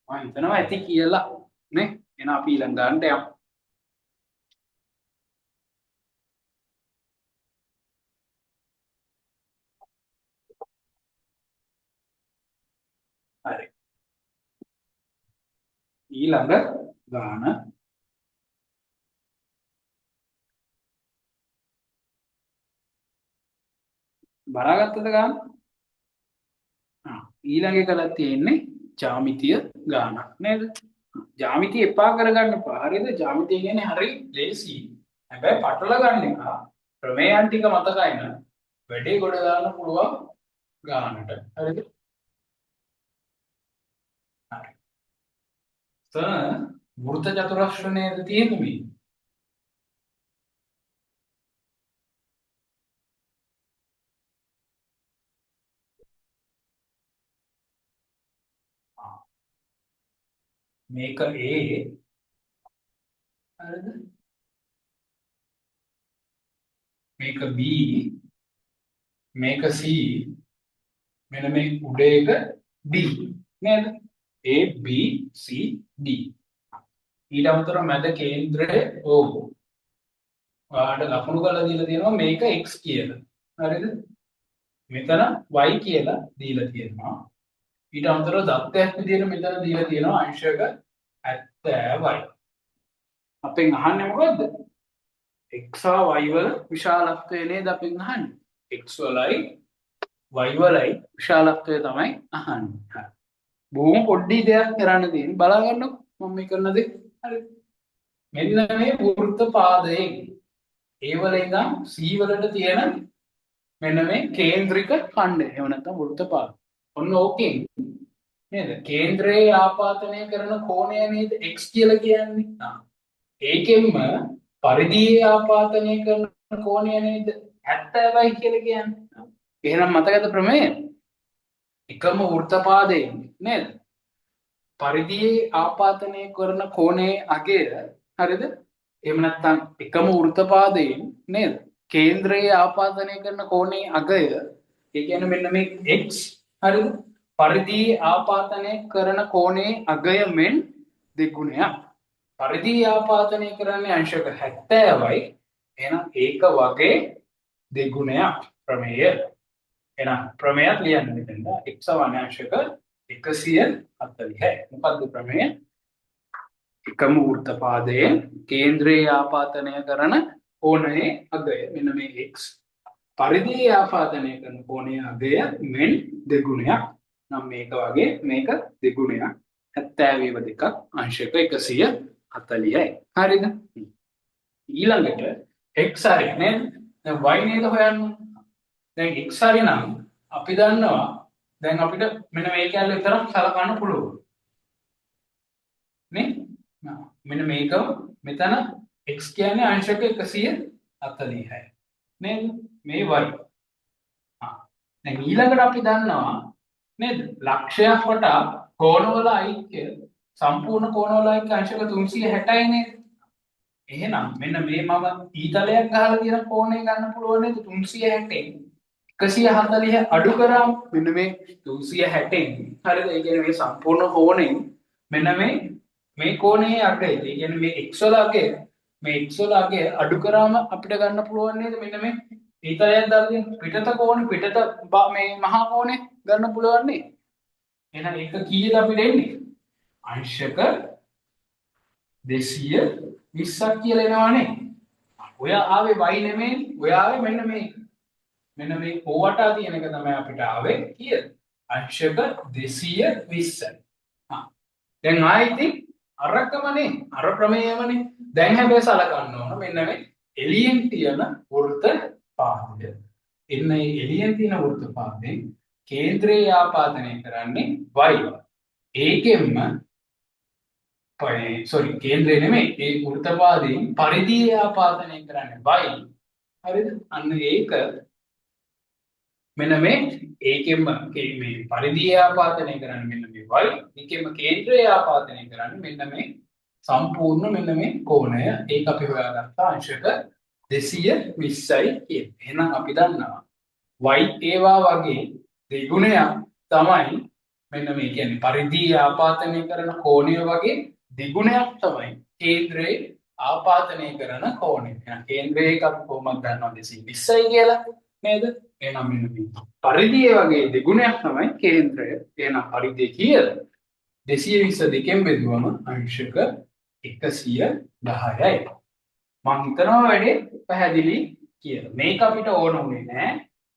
මම හිතනවා ඇති කියලා නේ එහෙනම් අපි ඊළඟ ගානට යමු හරි ඊළඟ ගාන බලාගත්තද ගාන ඊළඟ එකලා තියෙන්නේ ජ්‍යාමිතිය ගානක් නේද ජ්‍යාමිතිය එපා කරගන්න එපා හරිද ජ්‍යාමිතිය කියන්නේ හරි ලේසි හැබැයි පටල ගන්න එක ප්‍රමේයන් ටික මතකයි නම් වැඩේ ගොඩ දාන්න පුළුවන් ගානට හරිද හරි වෘත්ත චතුරස්‍ර නේද තියෙන්නේ මේ මේක A හරිද මේක B මේක C මෙන්න මේ උඩ එක D නේද A B C D ඊට අමතරව මැද කේන්ද්‍රය O ඔයාලට ලකුණු කරලා දීලා තියෙනවා මේක x කියලා හරිද මෙතන y කියලා දීලා තියෙනවා ඊට අමතරව දත්තයක් විදිහට මෙතන දීලා තියෙනවා අංශක 70y අපෙන් අහන්නේ මොකද්ද x හා y වල විශාලත්වය නේද අපෙන් අහන්නේ x වලයි y වලයි විශාලත්වය තමයි අහන්නේ හරි බොහොම පොඩි දෙයක් කරන්න තියෙන්නේ බලා ගන්නකො මම මේ කරන දේ හරි මෙන්න මේ වෘත්ත පාදයෙන් A වල ඉඳන් C වලට තියෙන මෙන්න මේ කේන්ද්‍රික ඛණ්ඩය එහෙම නැත්නම් වෘත්ත පාද ඔන්න ඕකෙන් නේද කේන්ද්‍රයේ ආපාතනය කරන කෝණය නේද x කියලා කියන්නේ ඒකෙන්ම පරිධියේ ආපාතනය කරන කෝණය නේද 70යි කියලා කියන්නේ එහෙනම් මතකද ප්‍රමේය එකම වෘත්ත පාදයෙන් නේද පරිධියේ ආපාතනය කරන කෝණයේ අගය හරිද? එහෙම නැත්නම් එකම වෘත්තපාදයෙන් නේද? කේන්ද්‍රයේ ආපාදනය කරන කෝණයේ අගය ඒ කියන්නේ මෙන්න මේ x හරිද? පරිධියේ ආපාදනය කරන කෝණයේ අගය මෙන් දෙගුණයක්. පරිධියේ ආපාදනය කරන්නේ අංශක 70යි. එහෙනම් ඒක වගේ දෙගුණයක් ප්‍රමේය. එහෙනම් ප්‍රමේයත් ලියන්න මෙතනද x වනාංශක 140යි. මොකද්ද ප්‍රමේය? එකම වෘත්තපාදයෙන් කේන්ද්‍රයේ ආපාදනය කරන කෝණයේ අගය මෙන්න මේ x පරිධියේ ආපාදනය කරන කෝණයේ අගය මෙන් දෙගුණයක්. නම් මේක වගේ මේක දෙගුණයක් 70 අංශක 140යි. හරිද? ඊළඟට x හරි නේද? දැන් y නේද හොයන්නේ. දැන් x හරි නම් අපි දන්නවා දැන් අපිට මෙන්න මේ කැලේ විතරක් සලකන්න පුළුවන්. නේ? මෙන්න මේක මෙතන x කියන්නේ අංශක 140යි. නේද? මේ y. දැන් ඊළඟට අපි දන්නවා නේද? ලක්ෂයක් වටා කෝණවල ඓක්‍ය සම්පූර්ණ කෝණවල ඓක්‍ය අංශක 360යි නේද? එහෙනම් මෙන්න මේ මම ඊතලයක් ගහලා තියෙන කෝණය ගන්න පුළුවන් නේද? 360න් 140 අඩු කරාම මෙන්න මේ 360න් හරිද? ඒ කියන්නේ මේ සම්පූර්ණ කෝණයෙන් මෙන්න මේ කෝණයේ අගය. ඒ කියන්නේ මේ x වල අගය මේ x වල අගය අඩු කරාම අපිට ගන්න පුළුවන් නේද? මෙන්න මේ ඊතලයක් දාලා පිටත කෝණ පිටත මේ මහා කෝණය ගන්න පුළුවන් නේ. එහෙනම් ඒක කීයද අපිට එන්නේ? අංශක 220ක් කියලා එනවානේ. ඔය ආවේ y නෙමෙයි. ඔය ආවේ මෙන්න මේ ඕවටා තියෙන එක තමයි අපිට ආවේ කීයද? අංශක 220යි. දැන් ආයිත් අරකමනේ අර ප්‍රමේයමනේ. දැන් හැබැයි සලකන්න ඕන මෙන්න මේ එළියෙන් තියෙන වෘත්ත පාදය. එන්න එළියෙන් තියෙන වෘත්ත පාදයෙන් කේන්ද්‍රයේ ආපාදනය කරන්නේ y. ඒකෙන්ම කේන්ද්‍රය නෙමෙයි ඒ වෘත්ත පාදයෙන් පරිධියේ ආපාදනය කරන්නේ y. හරිද? අන්න ඒක මෙන්න මේ ඒකෙන්ම මේ පරිධියේ ආපාදනය කරන්නේ මෙන්න මේ y. ඒකෙන්ම කේන්ද්‍රයේ ආපාදනය කරන්නේ මෙන්න මේ සම්පූර්ණ මෙන්න මේ කෝණය. ඒක අපි හොයාගත්තා අංශක 220යි කියන්නේ. එහෙනම් අපි දන්නවා y ඒවා වගේ දෙගුණයක් තමයි මෙන්න මේ කියන්නේ පරිධියේ ආපාදනය කරන කෝණය වගේ දෙගුණයක් තමයි කේන්ද්‍රයේ ආපාදනය කරන කෝණය. එහෙනම් කේන්ද්‍රයේ එක අපි කොහොමද දන්නවද 220යි කියලා නේද? එහෙනම් මෙන්න මේ පරිධියේ වගේ දෙගුණයක් තමයි කේන්ද්‍රය. එහෙනම් පරිධිය කීයද? 220 දෙකෙන් බෙදුවම අංශක 110යි. මම හිතනවා වැඩේ පැහැදිලි කියලා. මේක අපිට ඕන උනේ නෑ.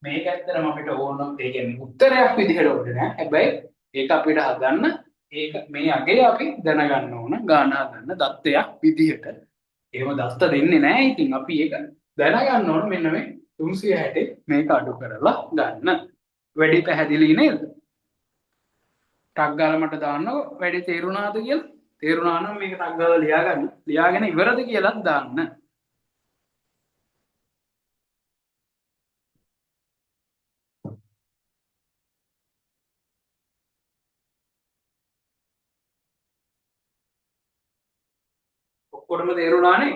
මේක ඇත්තටම අපිට ඕන ඒ කියන්නේ උත්තරයක් විදිහට ඕනේ නෑ. හැබැයි ඒක අපිට හදන්න ඒක මේ අගේ අපි දැනගන්න ඕන ගාන හදන්න දත්තයක් විදිහට. එහෙම දත්ත දෙන්නේ නෑ. ඉතින් අපි ඒක දැනගන්න ඕන මෙන්න මේ 360 මේක අඩු කරලා ගන්න. වැඩි පැහැදිලි නේද? ටක් ගාලා මට දාන්නකො වැඩි තේරුණාද කියලා. තේරුණා නම් මේක ටක් ගාලා ලියාගන්න. ලියාගෙන ඉවරද කියලාත් දාන්න. ඔක්කොටම තේරුණානේ?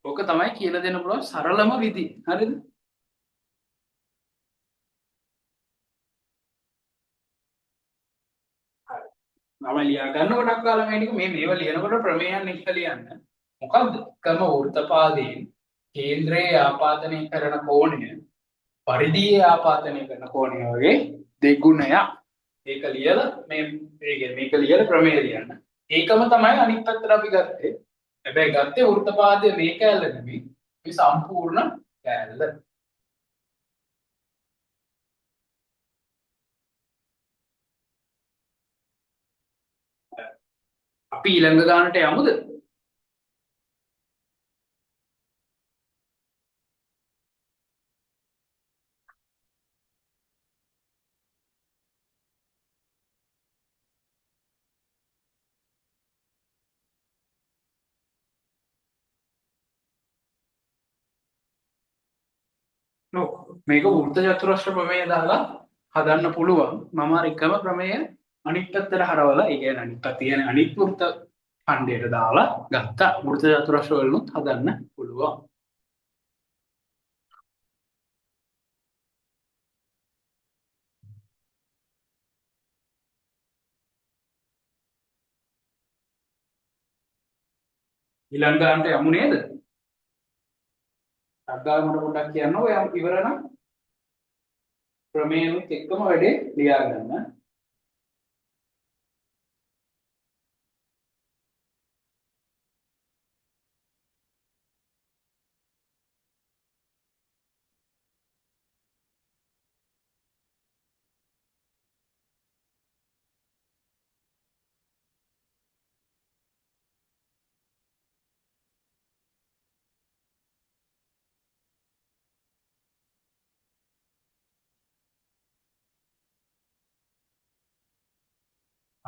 ඕක තමයි කියලා දෙන්න පුළුවන් සරලම විදිය. හරිද? මම ලියා ගන්නකොට ටක් ගාලා මේ ටික මේවා ලියනකොට ප්‍රමේයයන් එක ලියන්න. මොකද්ද? එකම වෘත්තපාදයෙන් කේන්ද්‍රයේ ආපාදනය කරන කෝණය පරිධියේ ආපාදනය කරන කෝණය වගේ දෙගුණයක්. ඒක ලියලා මේක ලියලා ප්‍රමේය ලියන්න. ඒකම තමයි අනිත් පැත්තට අපි ගත්තේ. හැබැයි ගත්තේ වෘත්තපාදයේ මේ කැලල නෙමෙයි. මේ සම්පූර්ණ කැලල. අපි ඊළඟ ගානට යමුද? මේක වෘත්ත චතුරස්‍ර ප්‍රමේය දාලා හදන්න පුළුවන්. මම අර එකම ප්‍රමේය අනිත් පැත්තට හරවලා ඒ කියන්නේ අනිත් පැත්තේ තියෙන අනිත් වෘත්ත ඛණ්ඩයට දාලා ගත්තා. වෘත්ත චතුරස්‍ර වලිනුත් හදන්න පුළුවන්. ඊළඟ ගානට යමු නේද? අග්ගාව මට පොඩ්ඩක් කියන්න ඔය ඉවර නම් ක්‍රමයෙන්ුත් එක්කම වැඩේ ලියා ගන්න.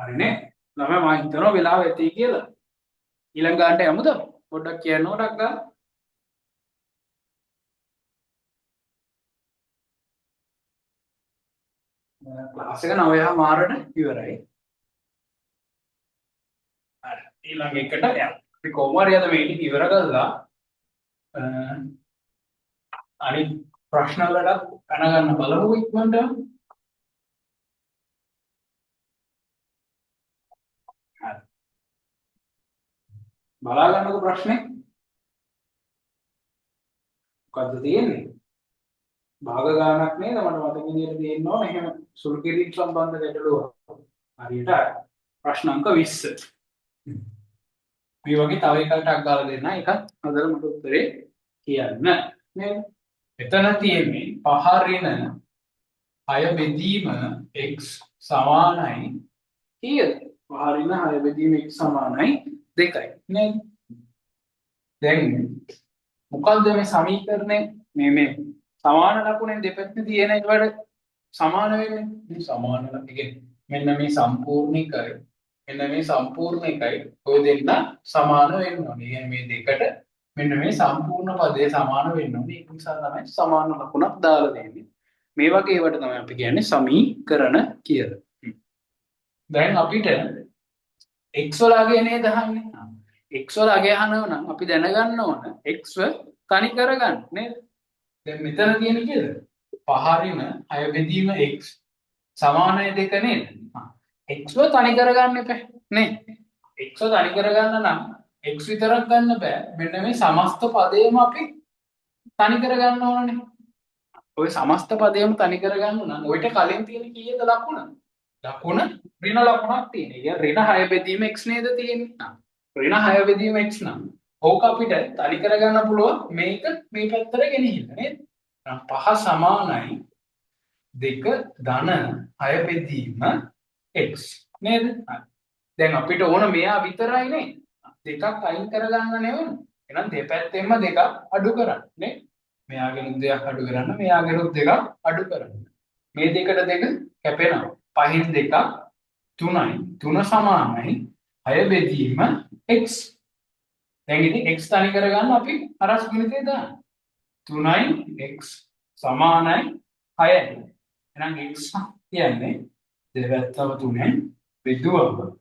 හරිනේ. ළමයි මම හිතනවා වෙලාව ඇති කියලා. ඊළඟ ගානට යමුද? පොඩ්ඩක් කියන්නකො අග්ගා. ක්ලාස් එක 9:00 ඉවරයි. හරි. ඊළඟ එකට යන්න. අපි කොහොම හරි අද මේ ටික ඉවර කරලා අනිත් ප්‍රශ්න වලට කන ගන්න බලමු ඉක්මනට. හරි. බලා ගන්නකො ප්‍රශ්නේ. මොකද්ද තියෙන්නේ? භාග ගානක් නේද මට මතක විදියට තියෙන්න ඕන. එහෙම සුළු කිරීම සම්බන්ධ ගැටලුව. හරියට ප්‍රශ්න අංක 20. මේ වගේ තව එකකට අග්ගාලා දෙන්න. ඒකත් හදලා මට උත්තරේ කියන්න. නේද? එතන තියෙන්නේ පහ ඍණ 6 බෙදීම x සමානයි කීයද? පහ ඍණ 6 බෙදීම x සමානයි 2යි. නේද? දැන් මොකල්ද මේ සමීකරණය මේ සමාන ලකුණෙන් දෙපැත්තේ තියෙන ඒවට සමාන වෙන්නේ. මේ සමාන ලකුණ මෙන්න මේ සම්පූර්ණ එකයි මෙන්න මේ සම්පූර්ණ එකයි ඔය දෙන්න සමාන වෙන්න ඕනේ. يعني මේ දෙකට මෙන්න මේ සම්පූර්ණ පදේ සමාන වෙන්න ඕනේ. ඒක නිසා තමයි සමාන ලකුණක් දාලා දෙන්නේ. මේ වගේ ඒවට තමයි අපි කියන්නේ සමීකරණ කියලා. දැන් අපිට x වල අගය නේද අහන්නේ. x වල අගය අහනවා නම් අපි දැනගන්න ඕන x ව තනි කරගන්න නේද? දැන් මෙතන තියෙන කීයද? පහ ඍණ 6 බෙදීම x සමානයි 2 නේද? x ව තනි කරගන්න එපා නේ. x ව තනි කරගන්න නම් x විතරක් ගන්න බෑ. මෙන්න මේ සමස්ත පදේම අපි තනි කරගන්න ඕනනේ. ඔය සමස්ත පදේම තනි කරගන්න නම් ඔයිට කලින් තියෙන කීයද ලකුණ? ලකුණ ඍණ ලකුණක් තියෙන. ඒ ඍණ 6 බෙදීම x නේද තියෙන්නේ? ඍණ 6 බෙදීම x නම් ඕක අපිට තනි කරගන්න පුළුවන් මේක මේ පැත්තට ගෙනහිල්ල නේද? පහ සමානයි 2 ධන 6 බෙදීම x නේද? දැන් අපිට ඕන මෙයා විතරයි නේ. දෙකක් අයින් කරගන්න නෙවෙයි. එහෙනම් දෙපැත්තෙන්ම දෙකක් අඩු කරන්න නේ. මෙයාගෙනුත් දෙකක් අඩු කරන්න, මෙයාගෙනුත් දෙකක් අඩු කරන්න. මේ දෙකට දෙක කැපෙනවා. පහෙන් දෙකක් 3යි. 3 සමානයි 6 බෙදීම x. දැන් ඉතින් x තනි කරගන්න අපි අරස් ගුණිතේ දාන්න. 3යි x සමානයි 6යි. එහෙනම් x කියන්නේ දෙපැත්තම 3ෙන් බෙදුවම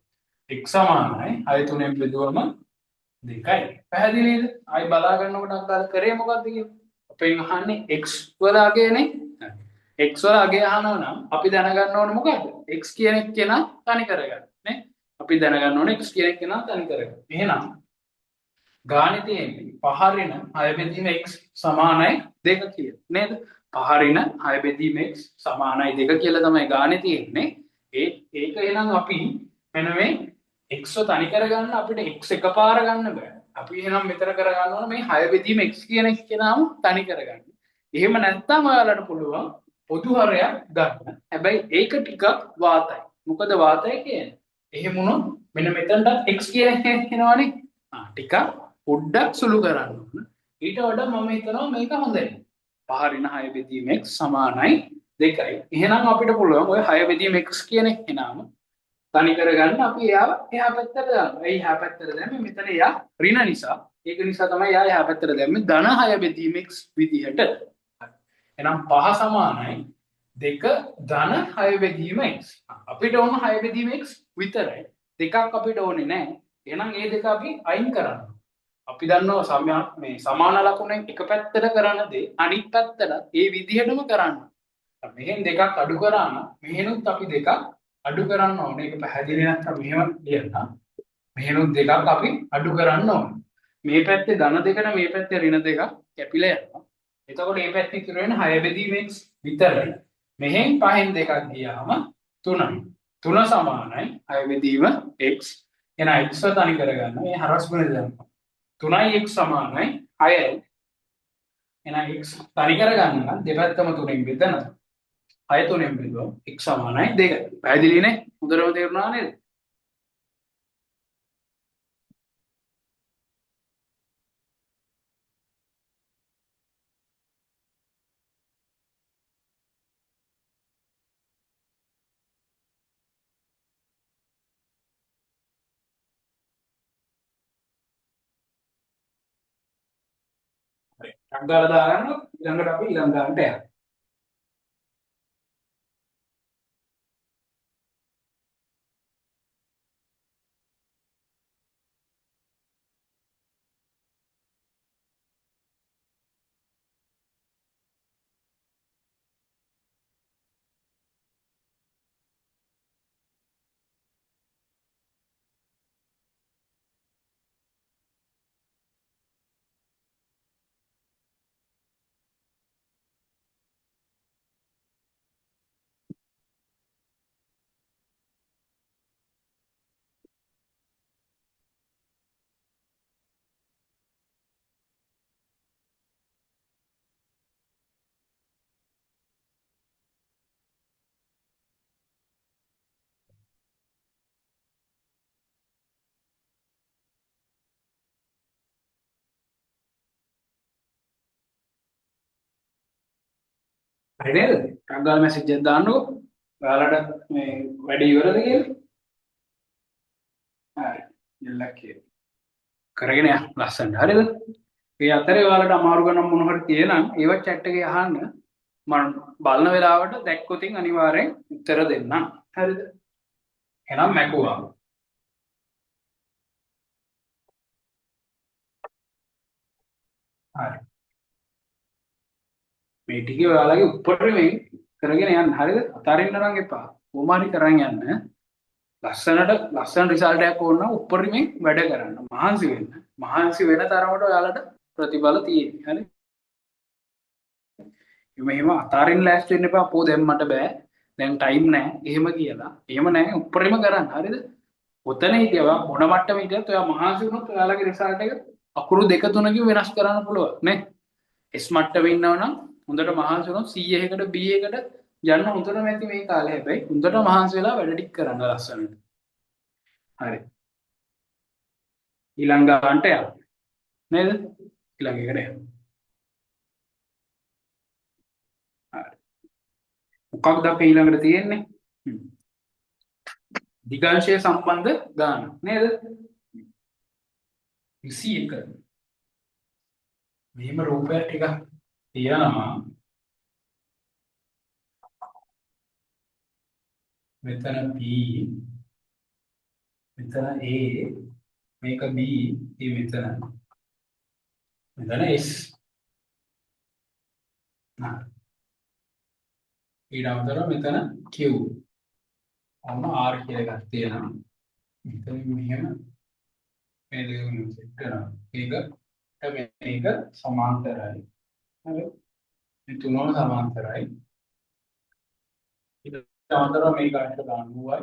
x සමානයි 6 3ෙන් බෙදුවම 2යි. පැහැදිලිද? ආයි බලා ගන්නකොට අක්කාල කරේ මොකද්ද කියන්නේ? අපෙන් අහන්නේ x වල අගයනේ. x වල අගය අහනවා නම් අපි දැනගන්න ඕනේ මොකද්ද? x කියන එක කෙනා තනි කරගන්න නේ. අපි දැනගන්න ඕනේ x කියන එක කෙනා තනි කරගන්න. එහෙනම් ගානේ තියෙන්නේ පහ ඍණ 6 බෙදීම x සමානයි 2 කියලා නේද? පහ ඍණ 6 බෙදීම x සමානයි 2 කියලා තමයි ගානේ තියෙන්නේ. ඒක එහෙනම් අපි මෙන්න මේ x ව තනි කරගන්න අපිට x එකපාර ගන්න බෑ. අපි එහෙනම් මෙතන කරගන්න ඕන මේ 6 බෙදීම x කියන එක කෙනාම තනි කරගන්න. එහෙම නැත්නම් ඔයාලට පුළුවන් පොදු හරයක් ගන්න. හැබැයි ඒක ටිකක් වාතයි. මොකද වාතයි කියන්නේ? එහෙම වුණොත් මෙන්න මෙතනට x කියන එක එනවනේ. ටිකක් පොඩ්ඩක් සුළු කරන්න ඕන. ඊට වඩා මම හිතනවා මේක හොඳයි. පහ ඍණ 6 බෙදීම x සමානයි 2යි. එහෙනම් අපිට පුළුවන් ඔය 6 බෙදීම x කියන එක එනම තනි කරගන්න අපි එයාව එහා පැත්තට දානවා. ඒ එහා පැත්තට දැම්මේ මෙතන එයා ඍණ නිසා. ඒක නිසා තමයි එයා එහා පැත්තට දැම්මේ ධන 6 බෙදීම x විදිහට. එහෙනම් පහ සමානයි දෙක ධන 6 බෙදීම x. අපිට ඕන 6 බෙදීම x විතරයි. දෙකක් අපිට ඕනේ නැහැ. එහෙනම් ඒ දෙක අපි අයින් කරන්න. අපි දන්නවා මේ සමාන ලකුණෙන් එක පැත්තට කරන දේ අනිත් පැත්තට ඒ විදිහටම කරන්න. මෙහෙන් දෙකක් අඩු කරාම මෙහෙනුත් අපි දෙකක් අඩු කරන්න ඕනේ. ඒක පැහැදිලි නැත්නම් මෙහෙම ලියන්න. මෙහෙනුත් දෙකක් අපි අඩු කරන්න ඕනේ. මේ පැත්තේ ධන දෙකට මේ පැත්තේ ඍණ දෙකක් කැපිලා යනවා. එතකොට මේ පැත්තේ ඉතුරු වෙන 6 බෙදීම x විතරයි. මෙහෙන් පහෙන් දෙකක් ගියාම 3යි. 3 සමානයි 6 බෙදීම x. එහෙනම් x තනි කරගන්න. මේ හරස් ගුණ දාන්න. 3යි x සමානයි 6යි. එහෙනම් x තනි කරගන්න නම් දෙපැත්තම 3ෙන් බෙදනවා. 6 3ෙන් බෙදුවොත් x සමානයි 2යි. පැහැදිලිනේ? හොඳටම තේරුණා නේද? හරි. ටක් ගාලා දාගන්න ඊළඟට අපි ඊළඟ ගන්නට යනවා. හරි නේද? ටක් ගාලා මැසේජ් එකක් දාන්නකෝ. ඔයාලට මේ වැඩේ ඉවරද කියලා. හරි. ඉල්ලක් කියලා. කරගෙන යන්න ලස්සනට. හරිද? මේ අතරේ ඔයාලට අමාරු ගණන් මොන හරි තියෙනම් ඒවත් chat එකේ අහන්න. මම බලන වෙලාවට දැක්කොතින් අනිවාර්යෙන් උත්තර දෙන්නම්. හරිද? එහෙනම් මැකුවා. හරි. මේ ටිකේ ඔයාලගේ උඩරිමෙන් කරගෙන යන්න. හරිද? අතාරින්න නම් එපා. කොහොම හරි කරන් යන්න. ලස්සන රිසල්ට් එකක් ඕන නම් උඩරිමෙන් වැඩ කරන්න. මහන්සි වෙන්න. මහන්සි වෙන තරමට ඔයාලට ප්‍රතිඵල තියෙන්නේ. හරි? මෙහෙම අතාරින්න ලෑස්ති වෙන්න එපා. අපෝ දැන් මට බෑ. දැන් ටයිම් නැහැ. එහෙම කියලා. එහෙම නැහැ. උඩරිම කරන්න. හරිද? ඔතන හිටියවා මොන මට්ටමේ හිටියත් ඔයා මහන්සි වුණොත් ඔයාලගේ රිසල්ට් එක අකුරු දෙක තුනකින් වෙනස් කරන්න පුළුවන් නේ. S මට්ටමේ ඉන්නවනම් හොඳට මහන්සි වුණොත් C එකකට B එකට යන්න හොඳටම ඇති මේ කාලේ. හැබැයි හොඳට මහන්සි වෙලා වැඩ ටික කරන්න ලස්සනට. හරි. ඊළඟ ගන්නට යන්න. නේද? ඊළඟ එකට යන්න. හරි. මොකක්ද අපි ඊළඟට තියෙන්නේ? දිගංශය සම්බන්ධ ගාන නේද? 21. මෙහෙම රූපයක් ටිකක් තියෙනවා. මෙතන P, මෙතන A, මේක B, මෙතන S. ඊට අමතරව මෙතන Q. ඔන්න R කියලා එකක් තියෙනවා. මෙතන මෙහෙම මේ දෙක සෙට් කරනවා. මේක සමාන්තරයි. හරි. මේ තුනම සමාන්තරයි. ඊට අමතරව මේක අට ගන්නුවයි.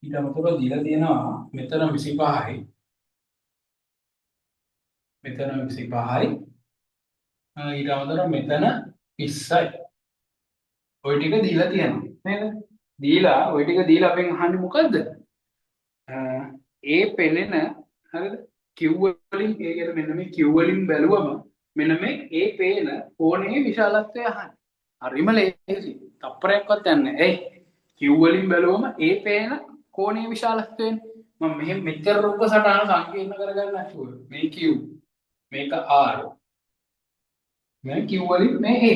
ඊට අමතරව දීලා තියෙනවා මෙතන 25යි. මෙතන 25යි. ඊට අමතරව මෙතන 20යි. ওই ටික දීලා තියෙනවා නේද? දීලා ওই ටික දීලා අපෙන් අහන්නේ මොකද්ද? ඒ පෙළෙන හරිද? Q වලින් ඒ කියන්නේ මෙන්න මේ Q වලින් බැලුවම මෙන්න මේ ඒ පේන කෝණයේ විශාලත්වය අහන්නේ. හරිම ලේසි. තප්පරයක්වත් යන්නේ නැහැ. Q වලින් බැලුවම ඒ පේන කෝණයේ විශාලත්වයෙන් මම මෙහෙම මෙච්චර රූප සටහන සංකීර්ණ කරගන්න නැතුව මේ Q මේක R මේ Q වලින් මේ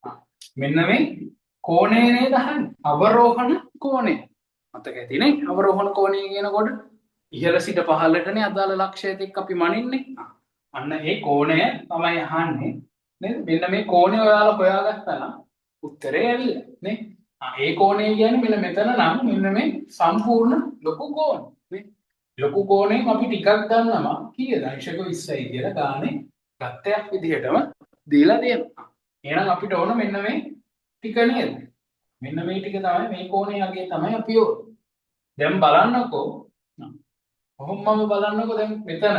A මෙන්න මේ කෝණය නේද අහන්නේ අවරෝහණ කෝණය මතක ඇතිනේ අවරෝහණ කෝණය කියනකොට ඉහළ සිට පහළටනේ අදාළ ලක්ෂයත් එක්ක අපි මනින්නේ අන්න ඒ කෝණය තමයි අහන්නේ නේද මෙන්න මේ කෝණය ඔයාලා හොයාගත්තා නම් උත්තරේ ඇවිල්ලා නේ ඒ කෝණය කියන්නේ මෙන්න මෙතන නම් මෙන්න මේ සම්පූර්ණ ලොකු කෝණ නේ ලොකු කෝණයෙන් අපි ටිකක් ගන්නවා කීයද අංශක 20යි කියලා ගානේ ගත්තයක් විදිහටම දීලා තියෙනවා එහෙනම් අපිට ඕන මෙන්න මේ ටික නේද මෙන්න මේ ටික තමයි මේ කෝණය අගේ තමයි අපි ඕන දැන් බලන්නකෝ කොහොමම බලන්නකෝ දැන් මෙතන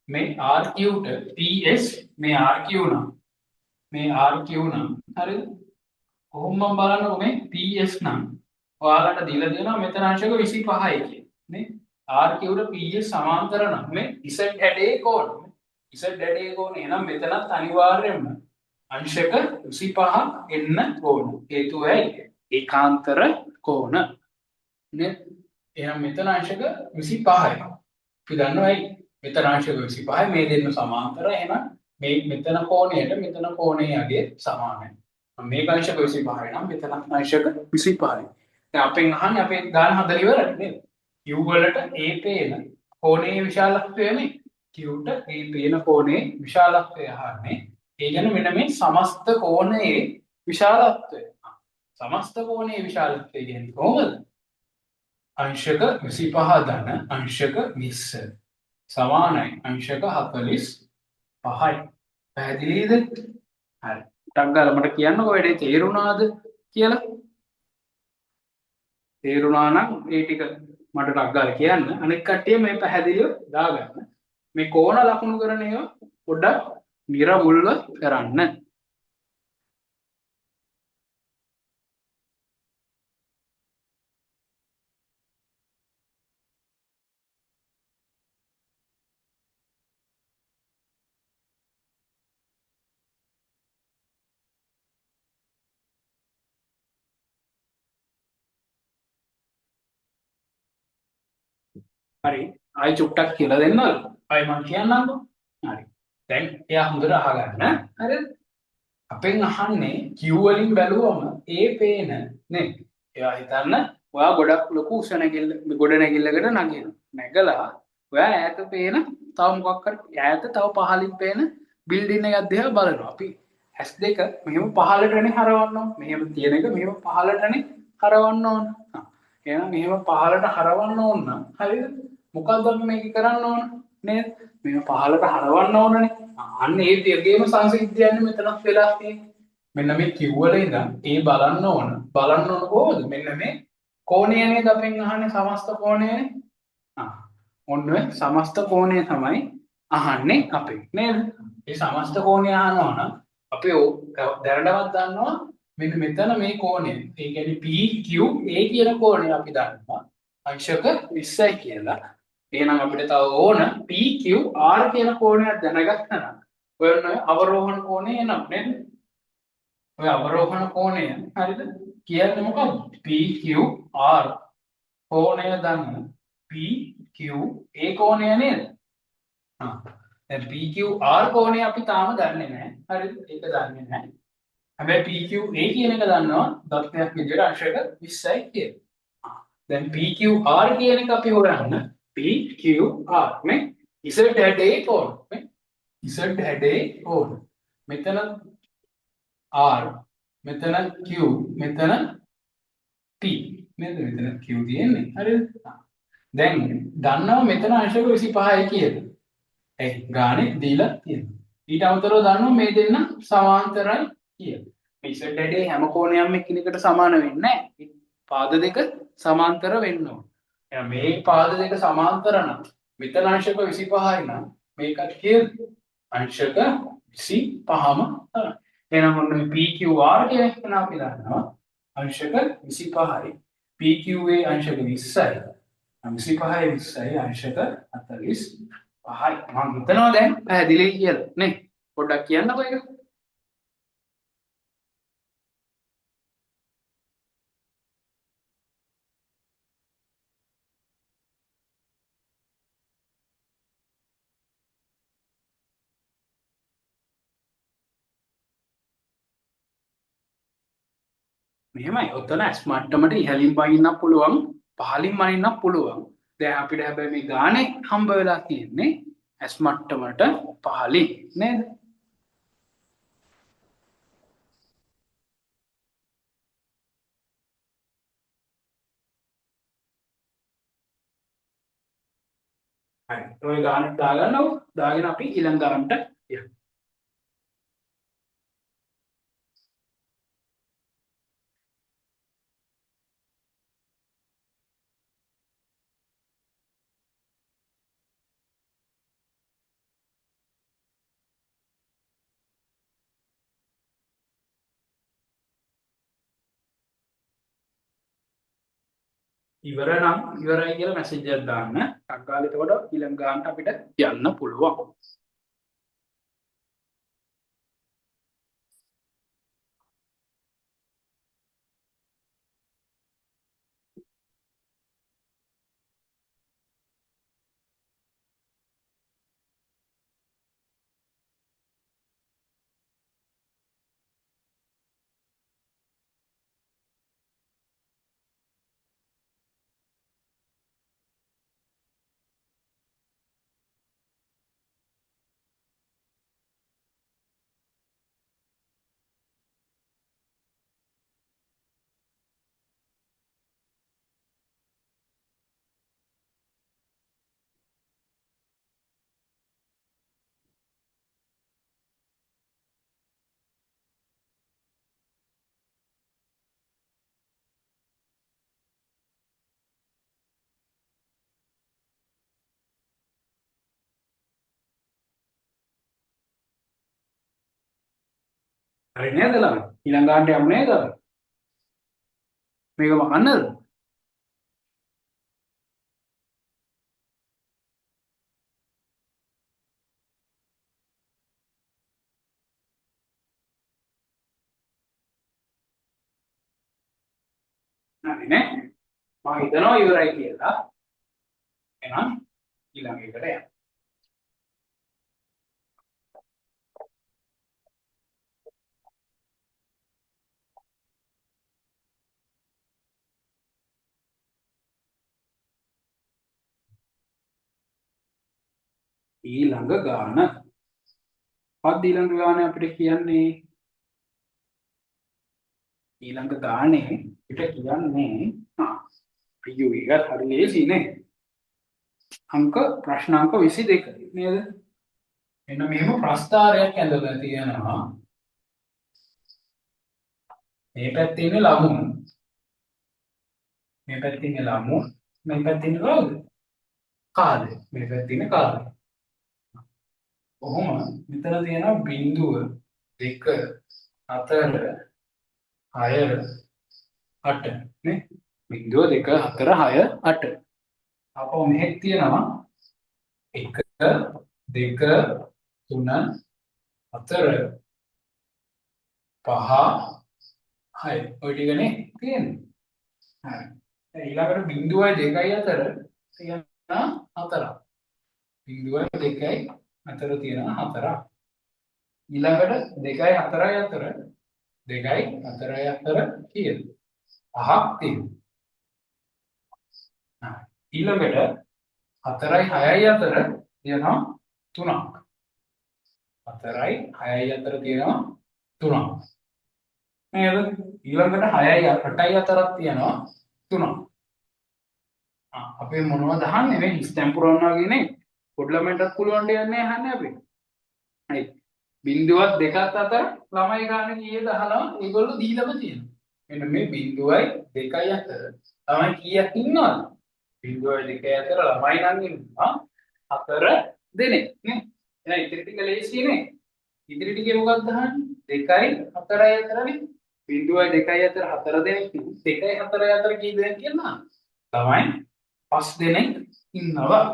මේ RQ ට PS මේ RQ නම් මේ RQ නම් හරිද කොහොමම බලන්නකෝ මේ PS නම් ඔයාලට දීලා දෙනවා මෙතන අංශක 25යි කියලා නේ RQ ට PS සමාන්තර නම් මේ Z හැඩේ කෝණ Z හැඩේ කෝණ එහෙනම් මෙතනත් අනිවාර්යයෙන්ම अंशक 25 එන්න ඕන හේතුව ඇයි ඒකාන්තර කෝණ නේ එහෙනම් මෙතන අංශක 25යි අපි දන්නවා ඇයි මෙතන අංශක 25යි මේ දෙන්න සමාන්තර එහෙනම් මේ මෙතන කෝණයට මෙතන කෝණයගේ සමානයි මේක අංශක 25යි නම් මෙතන අංශක 25යි දැන් අපෙන් අහන්නේ අපේ ගාන හදලා ඉවරයි නේද Q වලට A පේන කෝණයේ විශාලත්වයනේ Q ට A පේන කෝණයේ විශාලත්වය අහන්නේ ඒ කියන්නේ මෙන්න මේ සමස්ත කෝණයේ විශාලත්වය. සමස්ත කෝණයේ විශාලත්වය කියන්නේ කොහොමද? अंशक 25 ධන अंशक 20 සමානයි अंशक 45යි. පැහැදිලිද? හරි. ටක් ගාලා මට කියන්නකෝ වැඩේ තේරුණාද කියලා. තේරුණා නම් ඒ ටික මට ටක් ගාලා කියන්න. අනෙක් කට්ටිය මේ පැහැදිලිව දාගන්න. මේ කෝණ ලකුණු කරන ඒවා පොඩ්ඩක් නිරවුල්ව කරන්න. හරි. ආයි චුට්ටක් කියලා දෙන්නද? ආයි මම කියන්නම්කෝ. හරි. දැන් එයා හොඳට අහගන්න. හරිද? අපෙන් අහන්නේ Q වලින් බැලුවම A පේන නේ. එයා හිතන්න ඔයා ගොඩක් ලොකු උස නැගිල්ල ගොඩ නැගිල්ලකට නගිනවා. නැගලා ඔයා ඈත පේන තව මොකක් හරි ඈත තව පහලින් පේන බිල්ඩින් එකක් දිහා බලනවා. අපි S2 මෙහෙම පහළටනේ හරවන්න ඕන. මෙහෙම තියෙන එක මෙහෙම පහළටනේ හරවන්න ඕන. එහෙනම් මෙහෙම පහළට හරවන්න ඕන නම් හරිද? මොකක්ද අපි මේක කරන්න ඕන නේද? මෙහෙම පහළට හරවන්න ඕනනේ. අන්න ඒ දෙකේම සංසිද්ධියන්නේ මෙතනක් වෙලා තියෙන්නේ. මෙන්න මේ Q වල ඉඳන් A බලන්න ඕන. බලන්න ඕන කොහොමද? මෙන්න මේ කෝණය නේද අපෙන් අහන්නේ සමස්ත කෝණයනේ. ඔන්න සමස්ත කෝණය තමයි අහන්නේ අපෙන් නේද? මේ සමස්ත කෝණය අහනවා නම් අපි දැනටවත් දන්නවා මෙන්න මෙතන මේ කෝණය. ඒ කියන්නේ PQA කියන කෝණය අපි දන්නවා. අංශක 20යි කියලා. එහෙනම් අපිට තව ඕන PQR කියන කෝණයක් දැනගත්තා නම් ඔය අවරෝහණ කෝණය එනවා නේද? ඔය අවරෝහණ කෝණය හරිද? කියන්නේ මොකක්ද? PQR කෝණය දන්න PQA කෝණය නේද? දැන් PQR කෝණය අපි තාම දන්නේ නැහැ. හරිද? ඒක දන්නේ නැහැ. හැබැයි PQA කියන එක දන්නවා දත්තයක් විදිහට අංශක 20යි කියලා. දැන් PQR කියන එක අපි හොයන්න PQR මේ Z හැඩේ කෝණ මේ Z හැඩේ කෝණ මෙතන R මෙතන Q මෙතන P නේද මෙතන Q තියෙන්නේ හරිද දැන් දන්නවා මෙතන අංශක 25යි කියලා ඒ ගානේ දීලා තියෙනවා ඊට අමතරව දන්නවා මේ දෙන්න සමාන්තරයි කියලා මේ Z හැඩේ හැම කෝණයක්ම එකිනෙකට සමාන වෙන්නේ නැහැ පාද දෙක සමාන්තර වෙන්න ඕන එහෙනම් මේ පාද දෙක සමාන්තර නම් මෙතන අංශක 25යි නම් මේකට කියද අංශක 25ම තමයි එහෙනම් ඔන්න PQR කියන එක අපි දන්නවා अंशक 25යි PQA अंशक 20යි 25යි 20යි अंशक 45යි මම හිතනවා දැන් පැහැදිලි කියලා නේ පොඩ්ඩක් කියන්නකෝ ඒක මෙහෙමයි. ඔතන ඇස් මට්ටමට ඉහළින් පනින්නත් පුළුවන්, පහළින් මනින්නත් පුළුවන්. දැන් අපිට හැබැයි මේ ගානේ හම්බ වෙලා තියෙන්නේ ඇස් මට්ටමට පහළින් නේද? හරි. ඔය ගානට දාගන්නකො. දාගෙන අපි ඊළඟ ගානට යමු. ඉවර නම් ඉවරයි කියලා මැසේජ් එකක් දාන්න. ටක් එතකොට ඊළඟ ගානට අපිට යන්න පුළුවන්. හරි නේද ළමයි? ඊළඟ ගානට යමු නේද? මේක වහන්නද? හරි නේ? මම හිතනවා ඉවරයි කියලා. එහෙනම් ඊළඟ එකට යමු. ඊළඟ ගාන. මොකක්ද ඊළඟ ගානේ අපිට කියන්නේ? ඊළඟ ගානේ අපිට කියන්නේ අයියෝ ඒක හරි ලේසි නේ. ප්‍රශ්නාංක 22 නේද? එන්න මෙහෙම ප්‍රස්ථාරයක් ඇඳලා තියෙනවා. මේ පැත්තේ ඉන්නේ ලකුණු. මේ පැත්තේ ඉන්නේ ලකුණු. මේ පැත්තේ ඉන්නේ කවුද? කාලය. මේ පැත්තේ ඉන්නේ කාලය. කොහොම මෙතන තියෙනවා බිංදුව 2 4 6 8 නේ? බිංදුව 2 4 6 8. අපෝ මෙහෙක් තියෙනවා 1 2 3 4 5 6 ඔය ටිකනේ තියෙන්නේ. හරි. ඊළඟට බිංදුවයි 2යි අතර තියෙන 4ක්. බිංදුවයි 2යි අතර තියෙන 4ක්. ඊළඟට 2යි 4යි අතර 2යි 4යි අතර කීයද? 5ක් තියෙනවා. ඊළඟට 4යි 6යි අතර තියෙනවා 3ක්. 4යි 6යි අතර තියෙනවා 3ක්. නේද? ඊළඟට 6යි 8යි අතරක් තියෙනවා 3ක්. අපි මොනවද අහන්නේ මේ හිස්තැන් පුරවනවා කියන්නේ පොඩි ළමයින්ටත් පුළුවන් දෙන්නේ අහන්නේ අපි. හරි. බිංදුවක් දෙකක් අතර ළමයි ගන්න කීයද අහනවා ඒගොල්ලෝ දීලම තියෙනවා. මෙන්න මේ බිංදුවයි 2යි අතර ළමයි කීයක් ඉන්නවද? බිංදුවයි 2යි අතර ළමයි නම් ඉන්නවා 4 දෙනෙක් නේ. එහෙනම් ඉතිරි ටික ලේසි නේ. ඉතිරි ටිකේ මොකක්ද අහන්නේ? 2යි 4යි අතරනේ. බිංදුවයි 2යි අතර 4 දෙනෙක්. 2යි 4යි අතර කී දෙනෙක් කියනවා? ළමයි 5 දෙනෙක් ඉන්නවා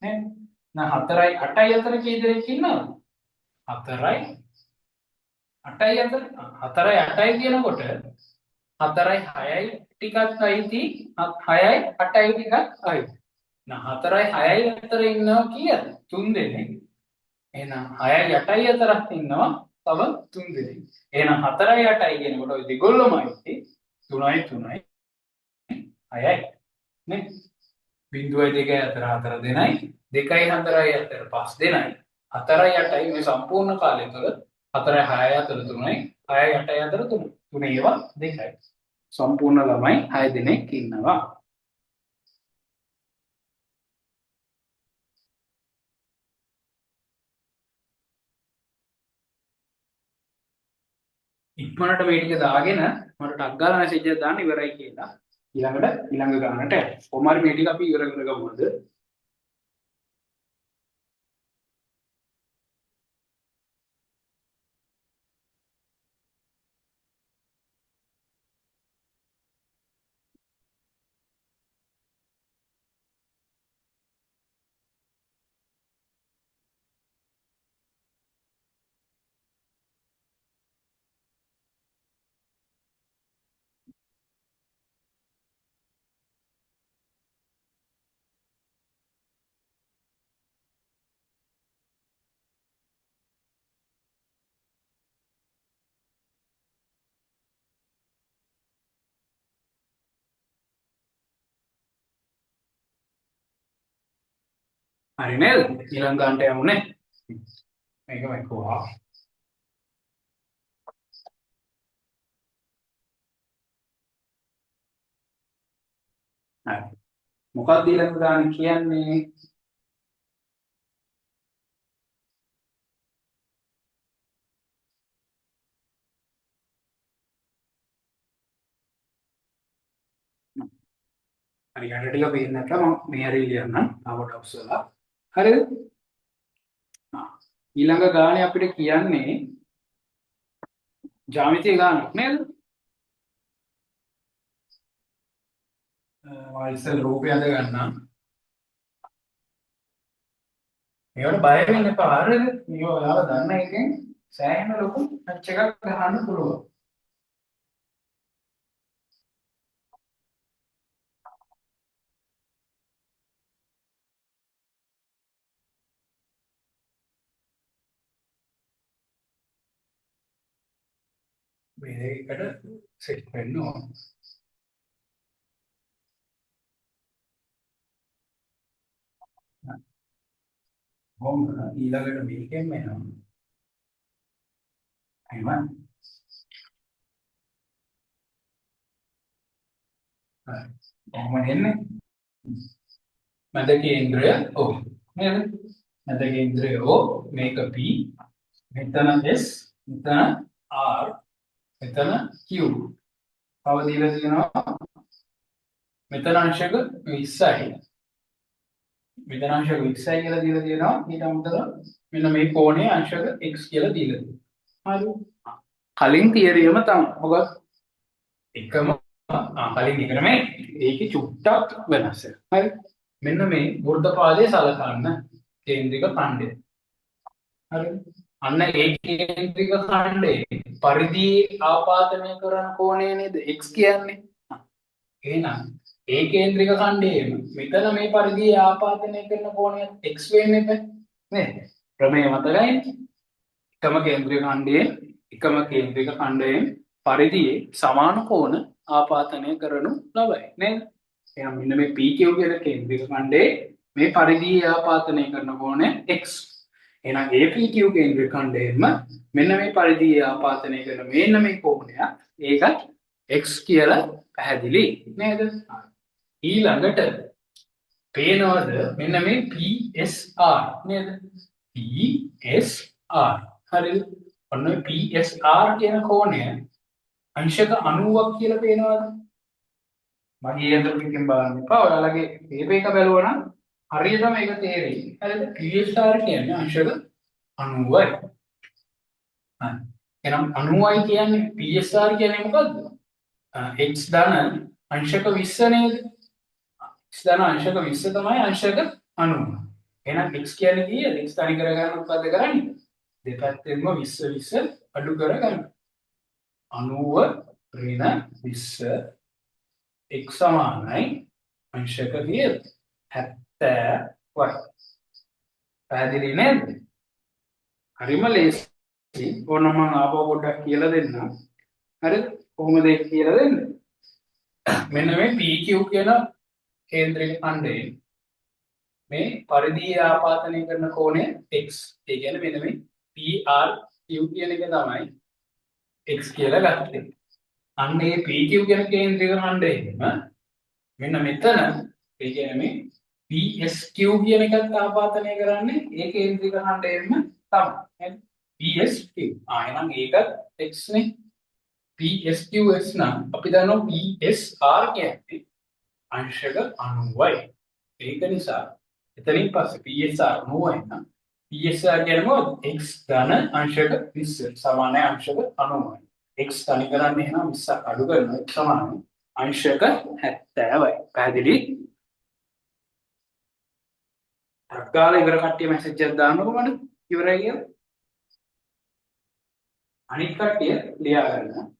නේ. දැන් 4යි 8යි අතර කී දෙනෙක් ඉන්නවද? 4යි 8යි අතර 4යි 8යි කියනකොට 4යි 6යි ටිකක් අයිති 6යි 8යි ටිකක් අයිති. දැන් 4යි 6යි අතර ඉන්නවා කීයද? 3 දෙනෙක්. එහෙනම් 6යි 8යි අතරක් ඉන්නවා තව 3 දෙනෙක්. එහෙනම් 4යි 8යි කියනකොට ඔය දෙගොල්ලම අයිති 3යි 3යි 6යි නේ. 0.2 අතර 4 දෙනයි 2යි 4යි අතර 5 දෙනයි 4යි 8යි මේ සම්පූර්ණ කාලය තුළ 4යි 6යි අතර 3යි 6යි 8යි අතර 3 තුනේ ඒවා 2යි සම්පූර්ණ ළමයි 6 දෙනෙක් ඉන්නවා. ඉක්මනට මේ ටික දාගෙන මට ටක් ගාලා මැසේජ් එකක් දාන්න ඉවරයි කියලා. ඊළඟ ගානට කොහොම හරි මේ ටික අපි ඉවර කරගමුද? හරි නේද? ඊළඟ ගානට යමුනේ. මේක මයිකෝවා. හරි. මොකක්ද ඊළඟ ගාන කියන්නේ? හරි යට ටික පේන්නේ නැත්නම් මම මේ හරිය ලියන්නම්. ආවට ඔස්සලා. හරිද? ඊළඟ ගානේ අපිට කියන්නේ ජ්‍යාමිතිය ගානක් නේද? මම ඉස්සෙල් රූපය අඳ ගන්නම්. මේවට බය වෙන්න එපා. හරිද? මේක ඔයාලා දන්න එකෙන් සෑහෙන ලොකු මැච් එකක් ගහන්න පුළුවන්. මේ දෙකට සෙට් වෙන්න ඕන. කොහොම ඊළඟට මේකෙන් එනවා. එහෙම. හරි. කොහොම එන්නේ? මැද කේන්ද්‍රය O නේද? මැද කේන්ද්‍රය O මේක P මෙතන S මෙතන R මෙතන Q. තව දීලා තියෙනවා මෙතන අංශක 20යි. මෙතන අංශක 20යි කියලා දීලා තියෙනවා. ඊට අමතරව මෙන්න මේ කෝණයේ අංශක x කියලා දීලා තියෙනවා. හරි. කලින් තියරියම තමයි. මොකද එකම කලින් ඉගෙනමේ ඒකේ චුට්ටක් වෙනස. හරි. මෙන්න මේ වෘත්තපාදයේ සලකන්න කේන්ද්‍රික ඛණ්ඩය. හරි. අන්න ඒ කේන්ද්‍රික ඛණ්ඩයේ පරිධි ආපාතනය කරන කෝණය නේද x කියන්නේ. එහෙනම් ඒ කේන්ද්‍රික ඛණ්ඩයේ මෙතන මේ පරිධිය ආපාතනය කරන කෝණය x වෙන්නේ නේද? ප්‍රමේය මතකයි. එකම කේන්ද්‍රික ඛණ්ඩයෙන් පරිධියේ සමාන කෝණ ආපාතනය කරනු ලබයි නේද? එහෙනම් මෙන්න මේ PQ කියන කේන්ද්‍රික ඛණ්ඩයේ මේ පරිධියේ ආපාතනය කරන කෝණය x. එහෙනම් APQ කේන්ද්‍රික ඛණ්ඩයෙන්ම මෙන්න මේ පරිධියේ ආපාතනය කරන මෙන්න මේ කෝණය ඒකත් x කියලා පැහැදිලි නේද? ඊළඟට පේනවද මෙන්න මේ PSR නේද? PSR හරිද? ඔන්න PSR කියන කෝණය අංශක 90ක් කියලා පේනවද? මගේ යන්ත්‍රයෙන් බලන්න එපා. ඔයාලගේ පේපර් එක බැලුවා නම් හරියටම ඒක තේරෙයි. හරිද? PSR කියන්නේ අංශක 90යි. හරි. එහෙනම් 90යි කියන්නේ PSR කියන්නේ මොකද්ද? x ධන අංශක 20 නේද? x ධන අංශක 20 තමයි අංශක 90. එහෙනම් x කියන්නේ කීයද? x තනි කරගන්න මොකද කරන්නේ? දෙපැත්තෙන්ම 20 20 අඩු කරගන්න. 90 ඍණ 20 x සමානයි අංශක කීයද? 70යි. පැහැදිලි නේද? හරිම ලේසි. ඕන මම ආපහු පොඩ්ඩක් කියලා දෙන්නම්. හරිද? කොහොමද ඒක කියලා දෙන්නේ? මෙන්න මේ PQ කියන කේන්ද්‍රික ඛණ්ඩයේ මේ පරිධිය ආපාතනය කරන කෝණය x. ඒ කියන්නේ මෙන්න මේ PRQ කියන එක තමයි x කියලා ගත්තේ. අන්න ඒ PQ කියන කේන්ද්‍රික ඛණ්ඩයෙම මෙන්න මෙතන ඒ කියන්නේ මේ PSQ කියන එකත් ආපාතනය කරන්නේ ඒ කේන්ද්‍රික ඛණ්ඩයෙන්ම තමයි. PSQ. එහෙනම් ඒකත් x නේ. PSQS නම් අපි දන්නවා PSR කියන්නේ අංශක 90යි. ඒක නිසා එතනින් පස්සේ PSR 90යි නම් PSR කියන්නේ මොකද? x ධන අංශක 20 සමානයි අංශක 90යි. x තනි කරන්නේ එහෙනම් 20 අඩු කරනවා x සමානයි අංශක 70යි. පැහැදිලි? අක්කාල ඉවර කට්ටිය මැසේජ් එකක් දාන්නකො මට ඉවරයි කියලා. අනිත් කට්ටිය ලියා ගන්න.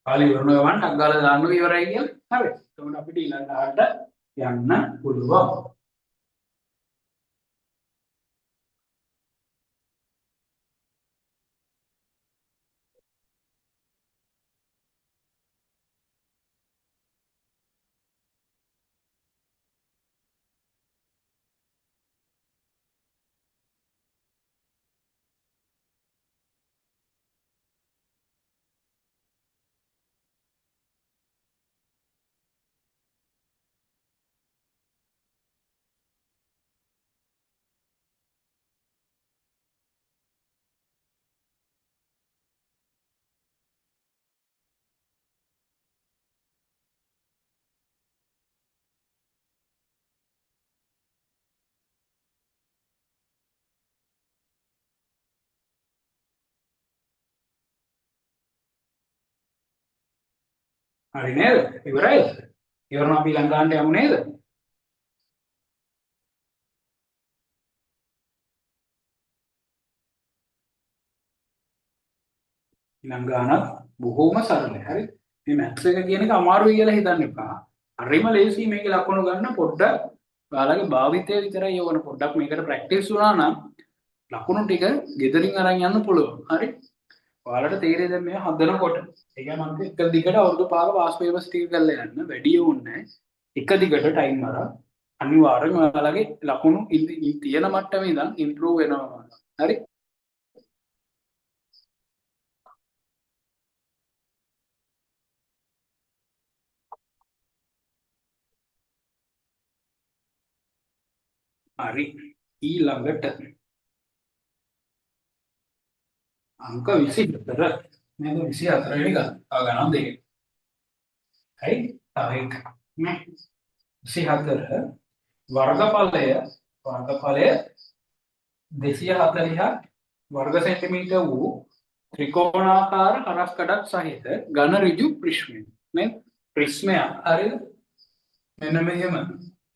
කාලේ ඉවරන ගමන් ටක් ගාලා දාන්නකො ඉවරයි කියලා. හරි. එතකොට අපිට ඊළඟට යන්න පුළුවන්. හරි නේද? ඉවරයිද? ඉවරන අපි ඊළඟට යමු නේද? ඊළඟට බොහොම සරලයි. හරි. මේ මැත්ස් එක කියන එක අමාරුයි කියලා හිතන්න එපා. හරිම ලේසි මේකේ ලකුණු ගන්න පොඩ්ඩක් ඔයාලගේ භාවිතය විතරයි ඕන. පොඩ්ඩක් මේකට ප්‍රැක්ටිස් වුණා නම් ලකුණු ටික ගෙදරින් අරන් යන්න පුළුවන්. හරි. ඔයාලට තේරෙයි දැන් මේ හදනකොට. ඒ කියන්නේ මම එක දිගට අවුරුදු 5ක පාස් පේපර්ස් ටික කරලා යන්න වැඩි ඕනේ. එක දිගට ටයිම් අරන් අනිවාර්යෙන්ම ඔයාලගේ ලකුණු තියෙන මට්ටමේ ඉඳන් ඉම්ප්‍රූව් වෙනවා. හරි. හරි. ඊළඟට අංක 24 නේද 24 වෙනි ගන්න. තව ගණන් දෙකක්. හරි. තව එක. නේ 24 වර්ගඵලය 240ක් වර්ග සෙන්ටිමීටර වූ ත්‍රිකෝණාකාර හරස්කඩක් සහිත ඝන ඍජු ප්‍රිස්මය. නේ ප්‍රිස්මය හරිද? මෙන්න මෙහෙම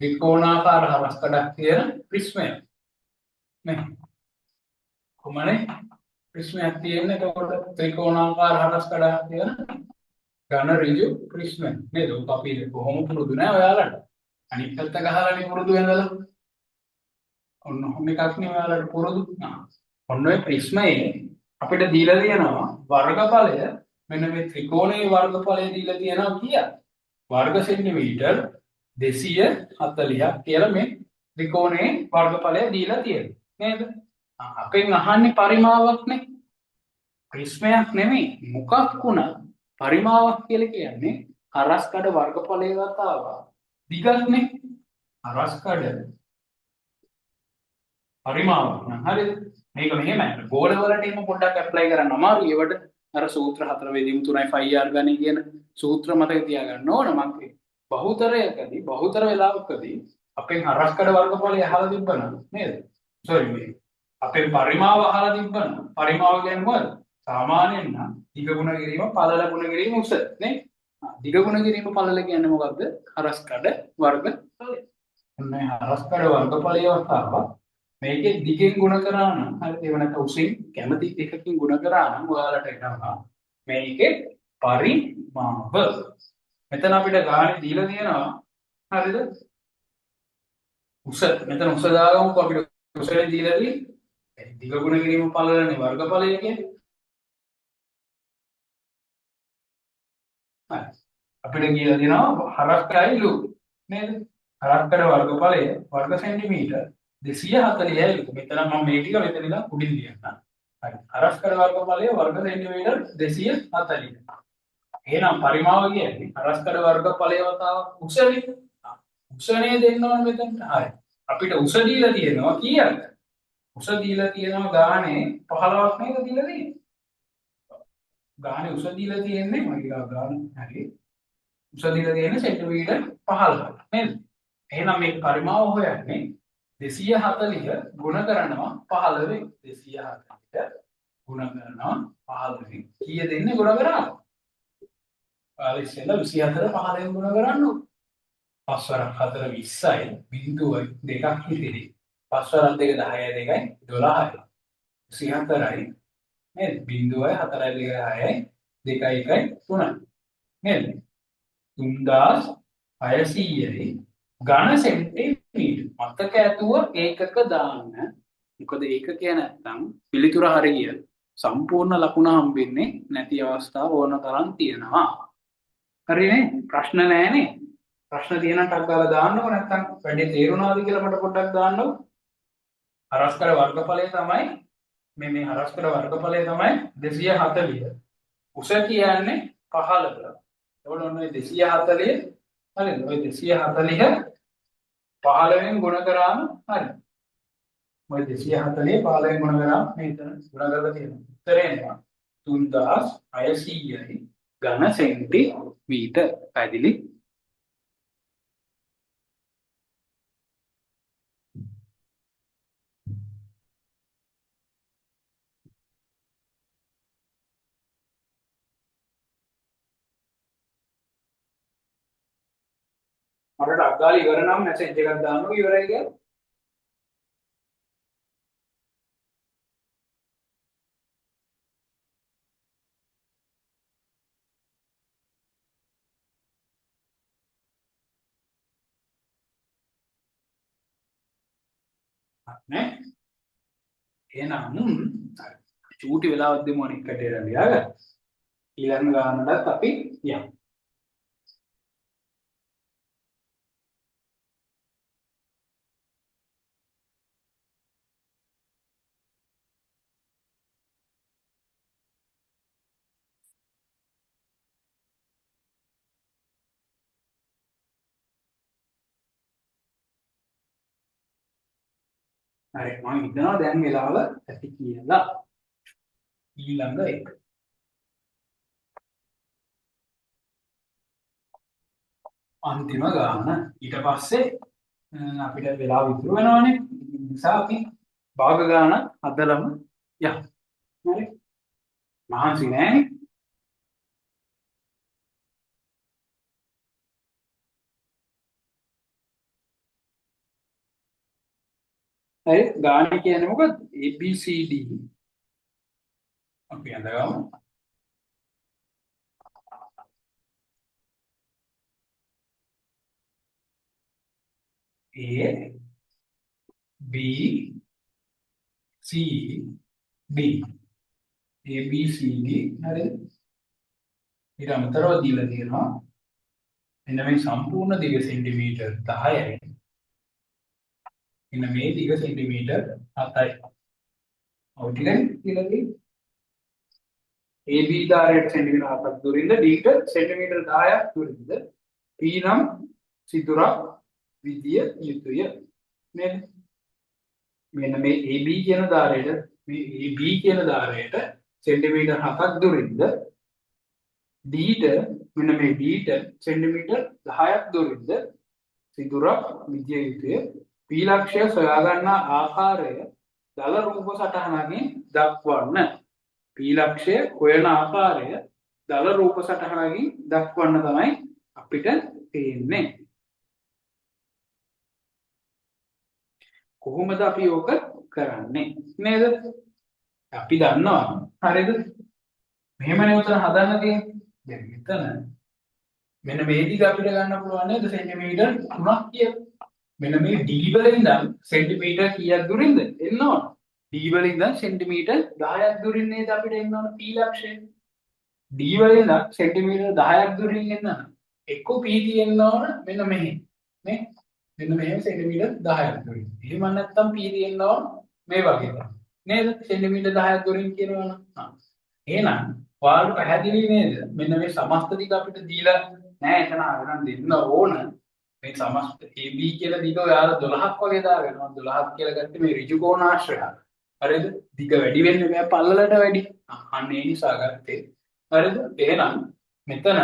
ත්‍රිකෝණාකාර හරස්කඩක් තියෙන ප්‍රිස්මය. නේ කොහමනේ ප්‍රිස්මයක් තියෙන්නේ? එතකොට ත්‍රිකෝණාකාර හරස්කඩක් තියෙන ඝන ඍජු ප්‍රිස්මය නේද? ඔක අපි කොහොම පුරුදු නෑ ඔයාලට. අනිත් පැත්ත ගහලානේ පුරුදු වෙනවද? ඔන්න ඔහොම එකක් නේ ඔයාලට පුරුදු. ඔන්න ඔය ප්‍රිස්මයේ අපිට දීලා තියෙනවා වර්ගඵලය. මෙන්න මේ ත්‍රිකෝණයේ වර්ගඵලය දීලා තියෙනවා කීයක්? වර්ග සෙන්ටිමීටර් 240ක් කියලා මේ ත්‍රිකෝණයේ වර්ගඵලය දීලා තියෙනවා නේද? අපෙන් අහන්නේ පරිමාවක් නේ. ප්‍රිස්මයක් නෙමෙයි. මොකක් වුණත් පරිමාවක් කියලා කියන්නේ හරස්කඩ වර්ගඵලයේ වතාව දිගක් නේ. හරස්කඩ පරිමාවක් නම් හරිද? මේක මෙහෙමයි. ගෝල වලට එහෙම පොඩ්ඩක් ඇප්ලයි කරන්න අමාරුයි. ඒවට අර සූත්‍ර 4 වේදීම් 3යි 5R ගණන් කියන සූත්‍ර මතක තියාගන්න ඕන. මම බහුතරයකදී බහුතර වෙලාවකදී අපෙන් හරස්කඩ වර්ගඵලය අහලා තිබ්බනම් නේද? සෝරි මේ අපේ පරිමාව අහලා තිබ්බනම් පරිමාව කියන්නේ මොකද? සාමාන්‍යයෙන් නම් දිග ගුණ කිරීම පළල ගුණ කිරීම උස නේ. දිග ගුණ කිරීම පළල කියන්නේ මොකද්ද? හරස්කඩ වර්ගඵලය. ඔන්න හරස්කඩ වර්ගඵලය වතාව මේකේ දිගෙන් ගුණ කරා නම් හරිද ඒව නැත්නම් උසින් කැමති එකකින් ගුණ කරා නම් ඔයාලට එනවා මේකේ පරිමාව. මෙතන අපිට ගානේ දීලා තියෙනවා හරිද? උස මෙතන උස දාගමුකෝ අපිට උසනේ දීලා තියෙන්නේ දිග ගුණ කිරීම පළලනේ වර්ගඵලය කියන්නේ. හරි. අපිට කියලා දෙනවා හරස්කඩයි ලු නේද? හරස්කඩ වර්ගඵලය වර්ග සෙන්ටිමීටර් 240යි. මෙතන මම මේ ටික මෙතන ඉඳන් උඩින් ලියන්නම්. හරි. හරස්කඩ වර්ගඵලය වර්ග සෙන්ටිමීටර් 240. එහෙනම් පරිමාව කියන්නේ හරස්කඩ වර්ගඵලය වතාව උසනේ. උසනේ දෙන්න ඕන මෙතනට. හරි. අපිට උස දීලා තියෙනවා කීයද? උස දීලා තියෙනවා ගානේ 15ක් නේද දීලා තියෙන්නේ? ගානේ උස දීලා තියෙන්නේ මගේ ගාන හරි. උස දීලා තියෙන්නේ සෙන්ටිමීටර් 15ක් නේද? එහෙනම් මේ පරිමාව හොයන්නේ 240 ගුණ කරනවා 15 240 ගුණ කරනවා 15 කීය දෙන්නේ ගුණ කරා? 40 ඉස්සෙල්ලා 24 15 ගුණ කරන්න ඕන. 5 වරක් 4 20යි බිංදුවයි දෙකක් ඉතිරි. 5 වරක් 2 10යි 2යි 12යි 24යි නේද? බිංදුවයි 4යි 2යි 6යි 2යි 1යි 3යි නේද? 3600යි ඝන සෙන්ටිමීටර්. මතක ඇතුව ඒකක දාන්න. මොකද ඒකකය නැත්තම් පිළිතුර හරිය සම්පූර්ණ ලකුණ හම්බෙන්නේ නැති අවස්ථා ඕන තරම් තියෙනවා. හරිනේ? ප්‍රශ්න නැහැනේ. ප්‍රශ්න තියෙන ටක් ගාලා දාන්නකො නැත්තම් වැඩි තේරුණාද කියලා මට පොඩ්ඩක් දාන්නකො. හරස්කඩ වර්ගඵලය තමයි මේ හරස්කඩ වර්ගඵලය තමයි 240. උස කියන්නේ 15. එතකොට ඔන්න ඔය 240 හරිද? ඔය 240 15න් ගුණ කරාම හරි. ඔය 240 15න් ගුණ කරාම මෙතන ගුණ කරලා තියෙනවා. උත්තරේ එනවා 3600යි ඝන සෙන්ටිමීටර්. පැහැදිලි? මට අග්ගාලි ඉවර නම් මැසේජ් එකක් දාන්නකො ඉවරයි කියලා. නේ? එහෙනම් චූටි වෙලාවක් දෙමු අනිත් කටේට ලියාගන්න. ඊළඟ ගානටත් අපි යමු. හරි මම හිතනවා දැන් වෙලාව ඇති කියලා. ඊළඟ එක. අන්තිම ගාන. ඊට පස්සේ අපිට වෙලාව ඉතුරු වෙනවනේ. ඒ නිසා අපි භාග ගාන හදලම යමු. හරි. මහන්සි නෑනේ. හරි ගාන කියන්නේ මොකද්ද? ABCD අපි අඳගමු. A B C D ABCD හරිද? ඊට අමතරව දීලා තියෙනවා එන්න මේ සම්පූර්ණ දිග සෙන්ටිමීටර් 10යි. එන්න මේ දිග සෙන්ටිමීටර් 7යි. ඔය ටිකනේ කියලා තියෙන්නේ. AB ධාරයට සෙන්ටිමීටර් 7ක් දුරින්ද D ට සෙන්ටිමීටර් 10ක් දුරින්ද P නම් සිදුරක් විදිය යුතුය නේද? මෙන්න මේ AB කියන ධාරයට මේ AB කියන ධාරයට සෙන්ටිමීටර් 7ක් දුරින්ද D ට මෙන්න මේ D ට සෙන්ටිමීටර් 10ක් දුරින්ද සිදුරක් විදිය යුතුය. P ලක්ෂය සොයා ගන්නා ආකාරය දල රූප සටහනකින් දක්වන්න. P ලක්ෂය හොයන ආකාරය දල රූප සටහනකින් දක්වන්න තමයි අපිට තියෙන්නේ. කොහොමද අපි ඕක කරන්නේ නේද? අපි දන්නවා හරිද? මෙහෙමනේ උතන හදන්න තියෙන්නේ. දැන් මෙතන මෙන්න මේ දිග අපිට ගන්න පුළුවන් නේද සෙන්ටිමීටර් 3ක් කියලා. මෙන්න මේ d වල ඉඳන් සෙන්ටිමීටර් කීයක් දුරින්ද එන්න ඕන? d වල ඉඳන් සෙන්ටිමීටර් 10ක් දුරින් නේද අපිට එන්න ඕන p ලක්ෂය. d වල ඉඳන් සෙන්ටිමීටර් 10ක් දුරින් එන්න එක්ක p තියෙන්න ඕන මෙන්න මෙහෙ. නේ? මෙන්න මෙහෙම සෙන්ටිමීටර් 10ක් දුරින්. එහෙම නැත්නම් p තියෙන්න ඕන මේ වගේ තමයි. නේද? සෙන්ටිමීටර් 10ක් දුරින් කියනවනම්. එහෙනම් ඔයාලට පැහැදිලි නේද? මෙන්න මේ සමස්ත දිග අපිට දීලා නෑ එතන අරන් දෙන්න ඕන. මේ සමස්ත AB කියලා දිග ඔයාලා 12ක් වගේ දාගන්නවා. 12ක් කියලා ගත්තේ මේ ඍජු කෝණාශ්‍රය. හරිද? දිග වැඩි වෙන්නේ මෙයා පල්ලලට වැඩි. අන්න ඒ නිසා ගත්තේ. හරිද? එහෙනම් මෙතන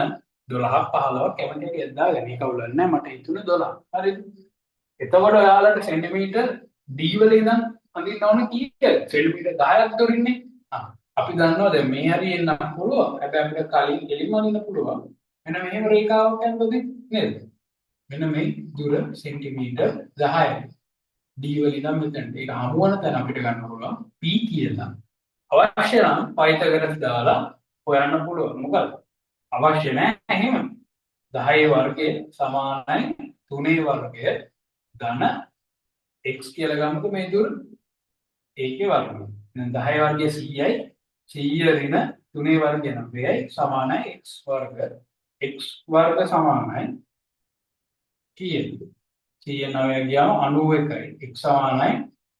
12ක් 15ක් කැමති හැටියට දාගන්න. ඒක අවුලක් නෑ මට හිතුනේ 12. හරිද? එතකොට ඔයාලට සෙන්ටිමීටර් D වල ඉඳන් අඳින්න ඕන කීයද? සෙන්ටිමීටර් 10ක් දුරින්නේ. අපි දන්නවා දැන් මේ හරියෙන් නම් පුළුවන්. හැබැයි අපිට කලින් එලිම අඳින්න පුළුවන්. මෙන්න මෙහෙම රේඛාවක් යනකොට නේද? මෙන්න මේ දුර සෙන්ටිමීටර් 10යි. D වල ඉඳන් මෙතනට. ඒක හමු වන තැන අපිට ගන්න පුළුවන් P කියලා. අවශ්‍ය නම් පයිතගරස් දාලා හොයන්න පුළුවන්. මොකද අවශ්‍ය නැහැ එහෙම. 10 වර්ගය සමානයි 3 වර්ගය ධන x කියලා ගමුකෝ මේ දුර. ඒකේ වර්ගය. දැන් 10 වර්ගය 100යි 100 ඍණ 3 වර්ගය 9යි සමානයි x වර්ග. x වර්ග සමානයි කීයද? 109 ගියාම 91යි. x සමානයි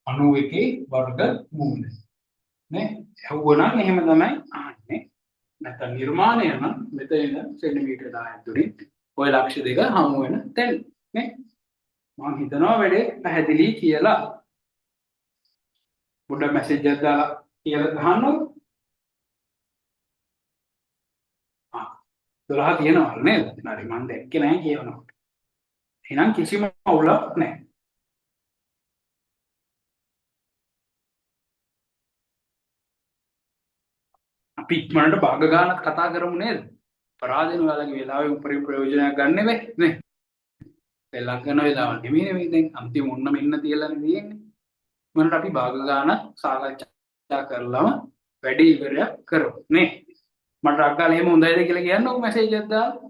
91 වර්ග මූල. නේ? ඇහුවනම් එහෙම තමයි අහන්නේ. නැත්නම් නිර්මාණය නම් මෙතන ඉඳන් සෙන්ටිමීටර 10ක් දුරින් ওই ලක්ෂ දෙක හමු වෙන තැන. නේ? මම හිතනවා වැඩේ පැහැදිලි කියලා. පොඩ්ඩක් මැසේජ් එකක් දාලා කියලා ගහන්නකො. 12 තියෙනවා නේද? හරි මම දැක්කේ නැහැ කියනවා. එහෙනම් කිසිම අවුලක් නැහැ. අපි ඉක්මනට භාග ගන්නත් කතා කරමු නේද? පරාදින ඔයාලගේ වෙලාවෙ උපරිම ප්‍රයෝජනයක් ගන්න නෙවෙයි නේ. දැන් ලංකන වෙලාව නෙමෙයි මේ දැන් අන්තිම ඔන්න මෙන්න තියලානේ තියෙන්නේ. මොනට අපි භාග ගන්න සාකච්ඡා කරලම වැඩි ඉවරයක් කරමු නේ. මට අක්කාල එහෙම හොඳයිද කියලා කියන්නකො මැසේජ් එකක් දාලා.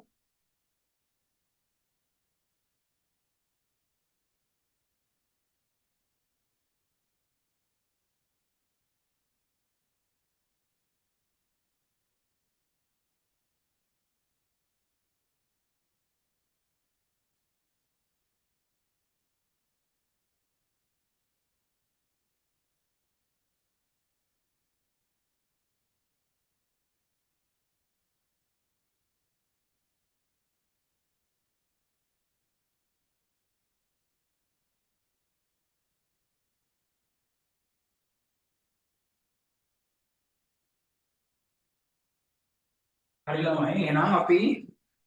හරි ළමයි එහෙනම් අපි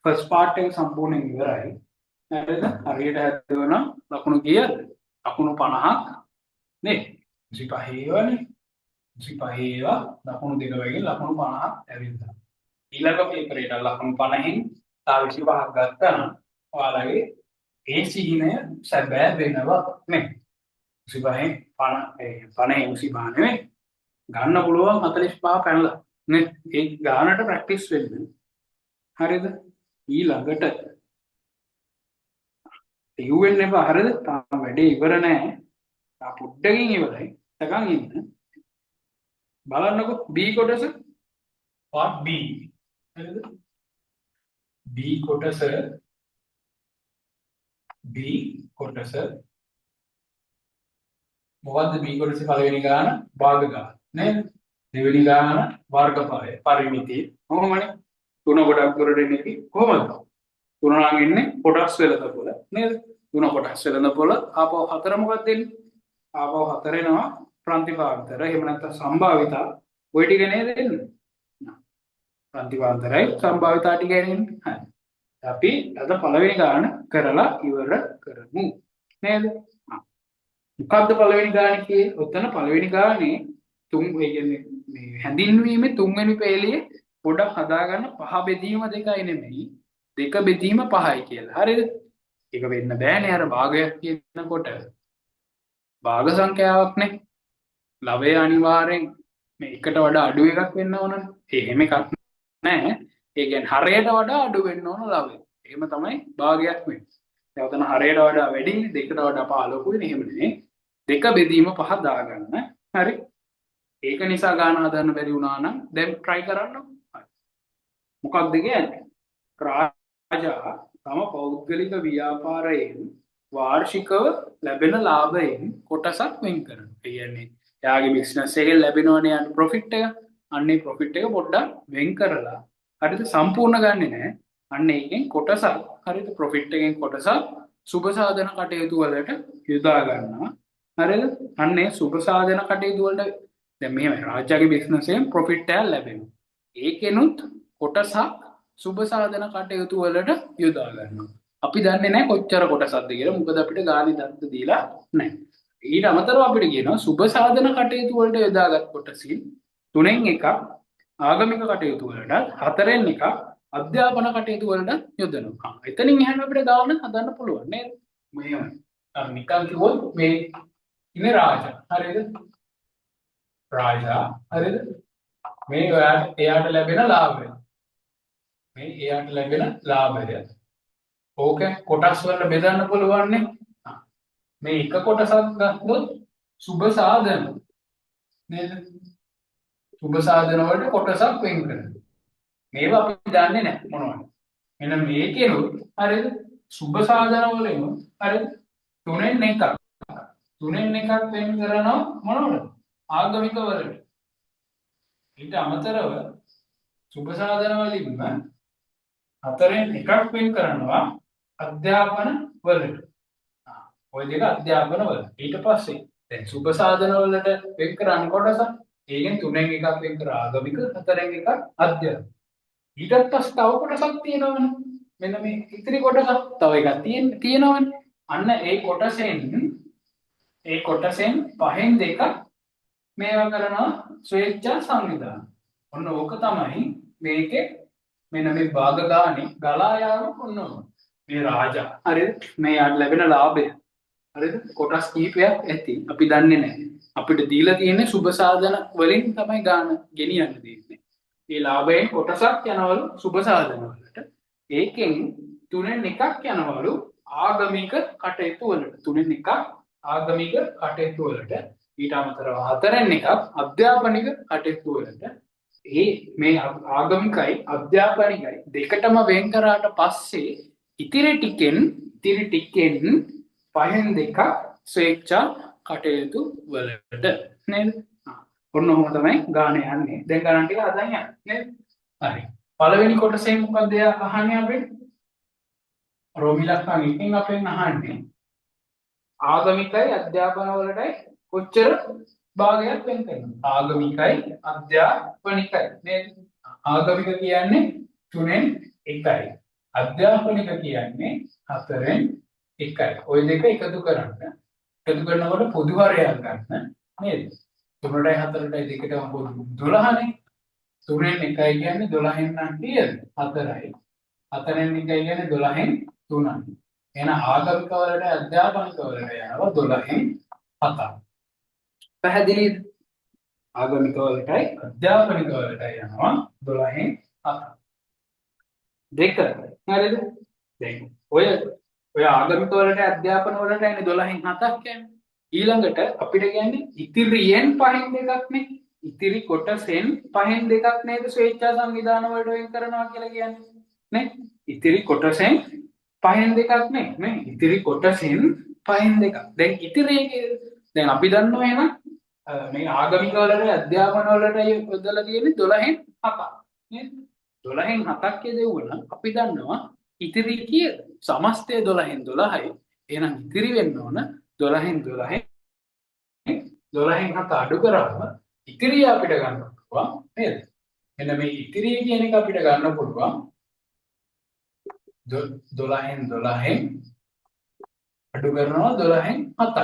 ෆස්ට් පාර්ට් එක සම්පූර්ණයෙන් ඉවරයි. හරිද? හරියට හැදුවනම් ලකුණු කීයද? ලකුණු 50ක් නේ. 25 ඒවානේ. 25 ඒවා ලකුණු දෙක වගේ ලකුණු 50ක් ඇවිල්ලා. ඊළඟ පේපරේට ලකුණු 50න් තව 25ක් ගත්තා නම් ඔයාලගේ ඒ සිහිනය සැබෑ වෙනවා නේ. 25න් 50 25 නෙවෙයි. ගන්න පුළුවන් 45 පැනලා නේ. ඒ ගානට ප්‍රැක්ටිස් වෙන්න. හරිද? ඊළඟට ඉවෙන්න එපා හරිද? තාම වැඩේ ඉවර නෑ. තා පොඩ්ඩකින් ඉවරයි. තකන් ඉන්න. බලන්නකො B කොටස part B. හරිද? B කොටස මොකද්ද B කොටසේ පළවෙනි ගාන භාග ගාන නේද? දෙවෙනි ගාන වර්ගඵලය පරිමිතිය. කොහොමනේ? තුන කොටක් කරට එන්නේ කොහොමද? තුන නම් එන්නේ කොටස් වෙලඳපොළ නේද? තුන කොටස් වෙලඳපොළ ආපහු හතර මොකක්ද එන්නේ? ආපහු හතර එනවා ප්‍රාන්තිපාන්තර. එහෙම නැත්නම් සම්භාවිතා. ওই ටික නේද එන්නේ? ප්‍රාන්තිපාන්තරයි සම්භාවිතා ටික එන්නේ. හරි. අපි අද පළවෙනි ගාන කරලා ඉවර කරමු නේද? මොකද්ද පළවෙනි ගානේ කියේ? ඔතන පළවෙනි ගානේ තුන් ඒ කියන්නේ මේ හැඳින්වීමේ තුන්වෙනි පේළියේ පොඩක් හදාගන්න පහ බෙදීම දෙකයි නෙමෙයි දෙක බෙදීම පහයි කියලා. හරිද? ඒක වෙන්න බෑනේ අර භාගයක් කියනකොට. භාග සංඛ්‍යාවක්නේ. ලවය අනිවාර්යෙන් මේ එකට වඩා අඩු එකක් වෙන්න ඕනනේ. එහෙම එකක් නැහැ. ඒ කියන්නේ හරයට වඩා අඩු වෙන්න ඕන ලවය. එහෙම තමයි භාගයක් වෙන්නේ. දැන් උතන හරයට වඩා වැඩිනේ, දෙකට වඩා 5 ලොකුයිනේ. එහෙම නෙමෙයි. දෙක බෙදීම 5 දාගන්න. හරි. ඒක නිසා ගාන හදන්න බැරි වුණා නම් දැන් try කරන්න. හරි. මොකක්ද කියන්නේ? රාජා තම පෞද්ගලික ව්‍යාපාරයෙන් වාර්ෂිකව ලැබෙන ලාභයෙන් කොටසක් වෙන් කරනවා. ඒ කියන්නේ එයාගේ බිස්නස් එකෙන් ලැබෙනවනේ යන ප්‍රොෆිට් එක. අන්නේ ප්‍රොෆිට් එක පොඩ්ඩක් වෙන් කරලා හරිද සම්පූර්ණ ගන්නෙ නැහැ. අන්න ඒකෙන් කොටසක් හරිද ප්‍රොෆිට් එකෙන් කොටසක් සුබ සාධන කටයුතු වලට යොදා ගන්නවා. හරිද? අන්නේ සුබ සාධන කටයුතු වලට දැන් මෙහෙම රාජ්‍යගේ බිස්නස් එකෙන් ප්‍රොෆිට් එකක් ලැබෙනවා. ඒකෙනුත් කොටසක් සුබ සාධන කටයුතු වලට යොදා ගන්නවා. අපි දන්නේ නැහැ කොච්චර කොටසක්ද කියලා. මොකද අපිට ගාණි දත්ත දීලා නැහැ. ඊට අමතරව අපිට කියනවා සුබ සාධන කටයුතු වලට යොදාගත් කොටසින් තුනෙන් එකක් ආගමික කටයුතු වලට, හතරෙන් එකක් අධ්‍යාපන කටයුතු වලට යොදනවා. එතනින් එහාට අපිට ගාණ හදන්න පුළුවන් නේද? මෙහෙම. අර නිකන් කිව්වොත් මේ ඉන්නේ රාජා. හරිද? රාජා. හරිද? මේ එයාට ලැබෙන ලාභය. මේ එයාට ලැබෙන ලාභය. ඕක කොටස් වලට බෙදන්න පුළුවන් නේ. මේ එක කොටසක් ගත්තොත් සුබ සාධන නේද? සුබ සාධන වලට කොටසක් වෙන් කරනවා. මේවා අපි දන්නේ නැහැ මොනවද. මෙන්න මේකේනොත් හරිද? සුබ සාධන වලින් හරිද? තුනෙන් එකක්. තුනෙන් එකක් වෙන් කරනවා මොනවද? ආගමික වලට. ඊට අමතරව සුබ සාධන වලින්ම හතරෙන් එකක් වෙන් කරනවා අධ්‍යාපන වලට. ඔය දෙක අධ්‍යාපන වල. ඊට පස්සේ දැන් සුබ සාධන වලට වෙන් කරන කොටස ඒකෙන් තුනෙන් එකක් වෙන් කර ආගමික, හතරෙන් එකක් අධ්‍යාපන. ඊට පස්සේ තව කොටසක් තියෙනවනේ. මෙන්න මේ ඉතිරි කොටස තව එකක් තියෙනවනේ. අන්න ඒ කොටසෙන් පහෙන් දෙකක් මේවා කරනවා ස්වේච්ඡා සංවිධාන. ඔන්න ඕක තමයි මේකේ මෙන්න මේ භාග ගානේ ගලා යාම ඔන්න මේ රාජා. හරිද? මේ යාට ලැබෙන ලාභය. හරිද? කොටස් කීපයක් ඇති. අපි දන්නේ නැහැ. අපිට දීලා තියෙන්නේ සුබ සාධන වලින් තමයි ගාන ගෙනියන්න දෙන්නේ. මේ ලාභයෙන් කොටසක් යනවලු සුබ සාධන වලට. ඒකෙන් තුනෙන් එකක් යනවලු ආගමික කටයුතු වලට. තුනෙන් එකක් ආගමික කටයුතු වලට. ඊට අමතරව හතරෙන් එකක් අධ්‍යාපනික කටයුතු වලට. මේ ආගමිකයි අධ්‍යාපනිකයි දෙකටම වෙන් කරාට පස්සේ ඉතිරි ටිකෙන් පහෙන් දෙකක් ස්වේච්ඡා කටයුතු වලට නේද? ඔන්න ඔහොම තමයි ගාන යන්නේ. දැන් ගණන් ටික හදන්න යන්නේ නේද? හරි. පළවෙනි කොටසෙන් මොකක්ද අහන්නේ අපිට? රෝමිලක්කන් එකෙන් අපෙන් අහන්නේ ආගමිකයි අධ්‍යාපන වලටයි කොච්චර භාගයක් වෙන් කරනවා. ආගමිකයි අධ්‍යාපනිකයි නේද? ආගමික කියන්නේ 3න් 1යි. අධ්‍යාපනික කියන්නේ 4න් 1යි. ওই දෙක එකතු කරන්න. එකතු කරනකොට පොදු හරයක් ගන්න නේද? 3ටයි 4ටයි දෙකටම පොදු 12නේ. 3න් 1යි කියන්නේ 12න් නම් කීයද? 4යි. 4න් 1යි කියන්නේ 12න් 3යි. එහෙනම් ආගමික වලට අධ්‍යාපනික වලට යනවා 12න් 7යි. පැහැදිලිද? ආගමික වලටයි අධ්‍යාපනික වලටයි යනවා 12න් 7යි. දෙක හරිද? දැන් ඔය ආගමික වලට අධ්‍යාපන වලට යන්නේ 12න් 7ක් කියන්නේ. ඊළඟට අපිට කියන්නේ ඉතිරියෙන් පහෙන් දෙකක් නේ. ඉතිරි කොටසෙන් පහෙන් දෙකක් නේද ස්වේච්ඡා සංවිධාන වලට වෙන් කරනවා කියලා කියන්නේ. නේ? ඉතිරි කොටසෙන් පහෙන් දෙකක් නේ. ඉතිරි කොටසෙන් පහෙන් දෙකක්. දැන් ඉතිරියේ දැන් අපි දන්නවා එහෙනම් මේ ආගමික වලට අධ්‍යාපන වලට යොදලා තියෙන්නේ 12න් 7ක් නේද? 12න් 7ක් කියදෙවුවනම් අපි දන්නවා ඉතිරි කීයද? සමස්තය 12න් 12යි. එහෙනම් ඉතිරි වෙන්න ඕන 12න් 7 අඩු කරාම ඉතිරිය අපිට ගන්න පුළුවන් නේද? මෙන්න මේ ඉතිරිය කියන එක අපිට ගන්න පුළුවන් 12න් 12න් අඩු කරනවා 12න් 7ක්.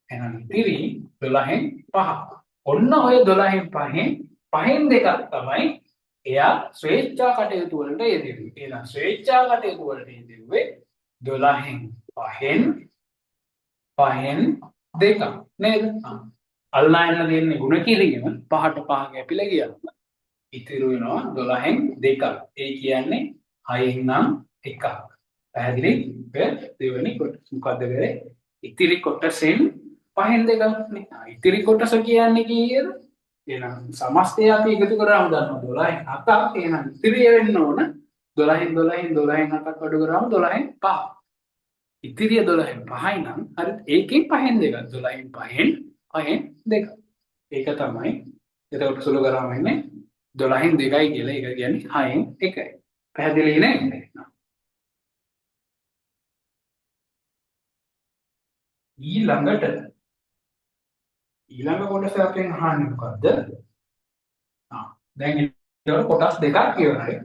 එහෙනම් ඉතිරි 12න් 5ක්. ඔන්න ඔය 12න් 5න් දෙකක් තමයි එයා ස්වේච්ඡා කටයුතු වලට යෙදෙන්නේ. එහෙනම් ස්වේච්ඡා කටයුතු වලට යෙදුවේ 12න් 5න් පහෙන් දෙකක් නේද? අල්ලා යන්න දෙන්නේ ಗುಣ කිරීම පහට පහ කැපිලා ගියම ඉතිරි වෙනවා 12න් දෙකක්. ඒ කියන්නේ 6න් නම් එකක්. පැහැදිලි? දෙවෙනි කොටස මොකද්ද කරේ? ඉතිරි කොටසෙන් පහෙන් දෙකක් නේ. ඉතිරි කොටස කියන්නේ කීයද? එහෙනම් සමස්තය අපි එකතු කරාම ගන්නවා 12න් 7ක්. එහෙනම් ඉතිරිය වෙන්න ඕන 12න් 12න් 12න් 7ක් අඩු කරාම 12න් 5. ඉතිරිය 12න් 5යි නම් හරි ඒකෙන් පහෙන් දෙකක් 12න් 5න් පහෙන් දෙකක්. ඒක තමයි. එතකොට සුළු කරාම ඉන්නේ 12න් 2යි කියලා. ඒක කියන්නේ 6න් 1යි. පැහැදිලි නේද? ඊළඟට ඊළඟ කොටස අපෙන් අහන්නේ මොකද්ද? දැන් ඊට කොටස් දෙකක් ඉවරයි.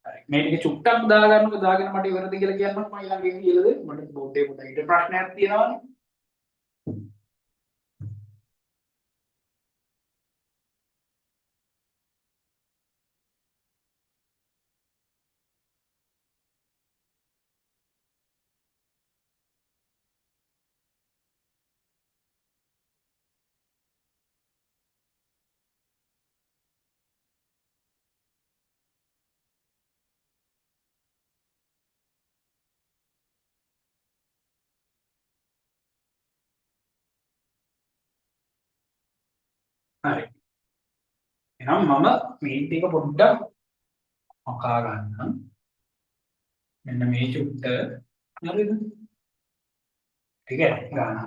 හරි. මේ ටික චුට්ටක් දාගන්නකෝ දාගෙන මට ඉවරද කියලා කියන්නකො මම ඊළඟට කියලා දෙන්න. මට බෝඩ් එකේ පොඩ්ඩක් ඊට ප්‍රශ්නයක් තියෙනවානේ. හරි. එහෙනම් මම මේ ටික පොඩ්ඩක් මකා ගන්නම්. මෙන්න මේ චුට්ට හරිද? ටික ගන්නවා.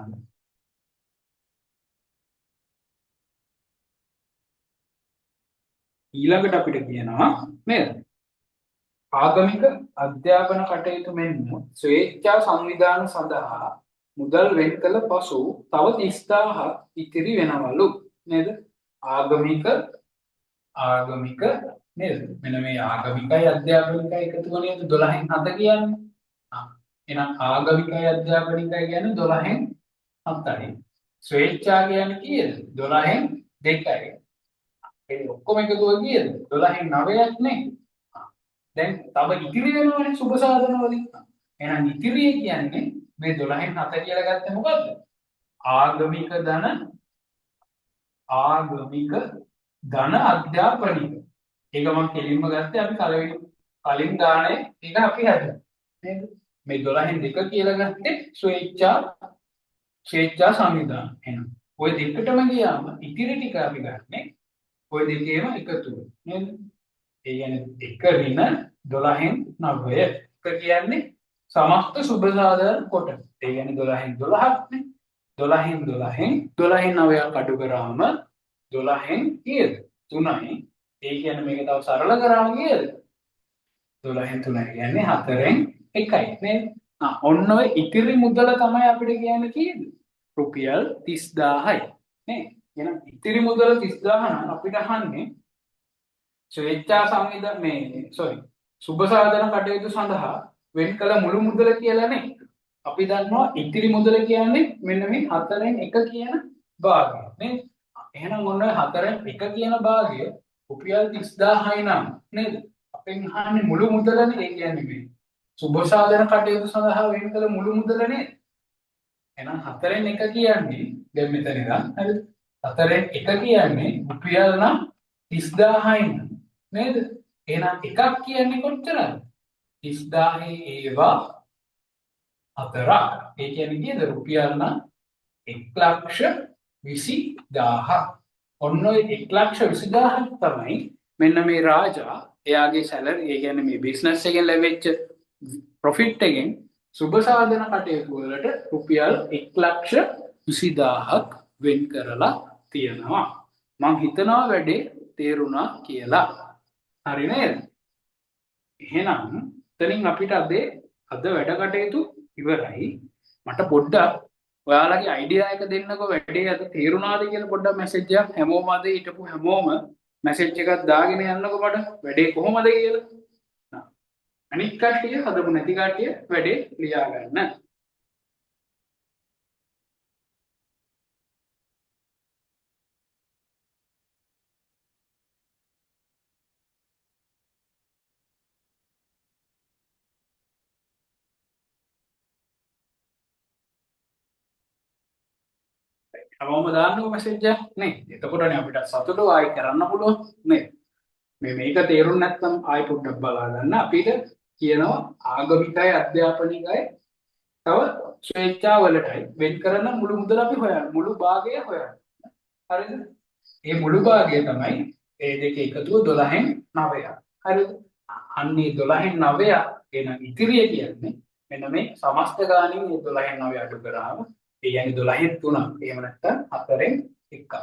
ඊළඟට අපිට කියනවා නේද? ආගමික අධ්‍යාපන කටයුතු මෙන්ම ස්වේච්ඡා සංවිධාන සඳහා මුදල් වෙන් කළ පසු තව 30000ක් ඉතිරි වෙනවලු නේද? ආගමික ආගමික නේද? මෙන්න මේ ආගමිකයි අධ්‍යාපනිකයි එකතුව නේද 12න් 7 කියන්නේ. එහෙනම් ආගමිකයි අධ්‍යාපනිකයි කියන්නේ 12න් 7යි. ස්වේච්ඡා කියන්නේ කීයද? 12න් 2යි. ඒ ඔක්කොම එකතුව කීයද? 12න් 9ක් නේ. දැන් තව ඉතිරි වෙනවනේ සුබ සාධන වලින්. එහෙනම් ඉතිරිය කියන්නේ මේ 12න් 7 කියලා ගත්තේ මොකද්ද? ආගමික ධන ආගමික ධන අධ්‍යාපනික. ඒක මම කෙලින්ම ගත්තේ අපි කලින් ගානේ ඒක අපි හදලා. නේද? මේ 12න් 2 කියලා ගත්තේ ස්වේච්ඡා සංවිධාන. එහෙනම් ওই දෙකටම ගියාම ඉතිරි ටික අපි ගන්නෙ ওই දෙකේම එකතුව. නේද? ඒ කියන්නේ 1 ඍණ 12න් 9. 1 කියන්නේ සමස්ත සුබ සාධාරණ කොට. ඒ කියන්නේ 12න් 12ක් නේ. 12න් 12න් 12න් 9ක් අඩු කරාම 12න් කීයද? 3යි. ඒ කියන්නේ මේක තව සරල කරාම කීයද? 12න් 3 කියන්නේ 4න් 1යි නේද? ඔන්න ඔය ඉතිරි මුදල තමයි අපිට කියන්නේ කීයද? රුපියල් 30000යි. නේ? එහෙනම් ඉතිරි මුදල 30000 නම් අපිට අහන්නේ ස්වේච්ඡා සංවිධාන මේ සුබ සාධන කටයුතු සඳහා වෙන් කළ මුළු මුදල කියලානේ. අපි දන්නවා ඉතිරි මුදල කියන්නේ මෙන්න මේ 4න් 1 කියන භාගය නේද? එහෙනම් ඔන්න 4න් 1 කියන භාගය රුපියල් 30000යි නම් නේද? අපෙන් අහන්නේ මුළු මුදලනේ. ඒ කියන්නේ මේ සුබ සාධන කටයුතු සඳහා වෙන් කළ මුළු මුදල නේද? එහෙනම් 4න් 1 කියන්නේ දැන් මෙතන ඉඳන් හරිද? 4න් 1 කියන්නේ රුපියල් නම් 30000යි නේද? එහෙනම් එකක් කියන්නේ කොච්චරද? 30000 ඒවා 4ක්. ඒ කියන්නේ කීයද? රුපියල් නම් 1,20,000ක්. ඔන්න ඔය 1,20,000ක් තමයි මෙන්න මේ රාජා එයාගේ සැලරි ඒ කියන්නේ මේ බිස්නස් එකෙන් ලැබෙච්ච ප්‍රොෆිට් එකෙන් සුබ සාධන කටයුතු වලට රුපියල් 1,20,000ක් වෙන් කරලා තියෙනවා. මං හිතනවා වැඩේ තේරුණා කියලා. හරි නේද? එහෙනම් එතනින් අපිට අද වැඩ කටයුතු ඉවරයි. මට පොඩ්ඩක් ඔයාලගේ අයිඩියා එක දෙන්නකෝ වැඩේ අද තේරුණාද කියලා පොඩ්ඩක් මැසේජ් එකක් හැමෝම අද හිටපු හැමෝම මැසේජ් එකක් දාගෙන යන්නකෝ මට වැඩේ කොහොමද කියලා. අනිත් කට්ටිය හදපු නැති කට්ටිය වැඩේ ලියා ගන්න. හැමෝම දාන්නකො මැසේජ් එක නේ. එතකොටනේ අපිට සතුටු ආයි කරන්න පුළුවන් නේ. මේක තේරුම් නැත්නම් ආයි පොඩ්ඩක් බලා ගන්න. අපිට කියනවා ආගමිකයි අධ්‍යාපනිකයි තව ස්වේච්ඡාවලටයි වෙන් කරන මුළු මුදල අපි හොයන්න. මුළු භාගය හොයන්න. හරිද? මේ මුළු භාගය තමයි ඒ දෙක එකතුව 12න් 9ක්. හරිද? අන්නේ 12න් 9 එන ඉතිරිය කියන්නේ මෙන්න මේ සමස්ත ගානින් මේ 12න් 9 අඩු කරාම ඒ කියන්නේ 12න් 3ක්. එහෙම නැත්නම් 4න් 1ක්.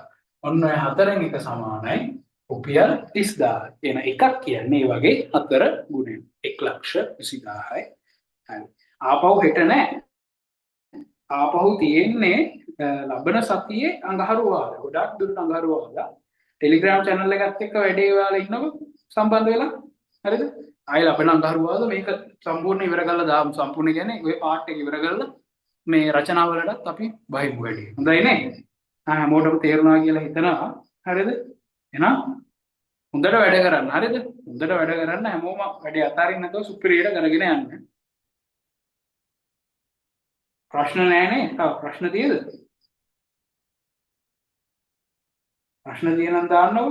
ඔන්න ඔය 4න් 1 සමානයි රුපියල් 30000. එන එකක් කියන්නේ මේ වගේ 4 ගුණයක්. 1,20,000යි. හරි. ආපහු හෙට නෑ. ආපහු තියෙන්නේ ලබන සතියේ අඟහරුවාද. ගොඩක් දුරට අඟහරුවාදා. ටෙලිග්‍රෑම් channel එකත් එක්ක වැඩේ ඔයාලා ඉන්නකො සම්බන්ධ වෙලා. හරිද? ආයෙ ලබන අඟහරුවාද මේක සම්පූර්ණ ඉවර කරලා දාමු. සම්පූර්ණ කියන්නේ ඔය පාර්ට් එක ඉවර කරලා මේ රචනාවලටත් අපි බහිමු වැඩි. හොඳයි නේ? හැමෝටම තේරුණා කියලා හිතනවා. හරිද? එහෙනම් හොඳට වැඩ කරන්න. හරිද? හොඳට වැඩ කරන්න හැමෝම වැඩේ අතාරින්න නැතුව සුපිරියට කරගෙන යන්න. ප්‍රශ්න නැහැනේ. තව ප්‍රශ්න තියෙද? ප්‍රශ්න තියෙනම් දාන්නකො.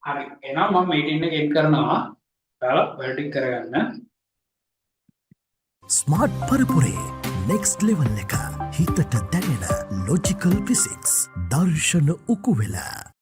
හරි. එහෙනම් මම මීටින් එක එන්ඩ් කරනවා. ඔයාලා වැඩ ටික කරගන්න.
ස්මාර්ට් පරපුරේ නෙක්ස්ට් ලෙවල් එක හිතට දැනෙන ලොජිකල් ෆිසික්ස් දර්ශන උකුවෙලා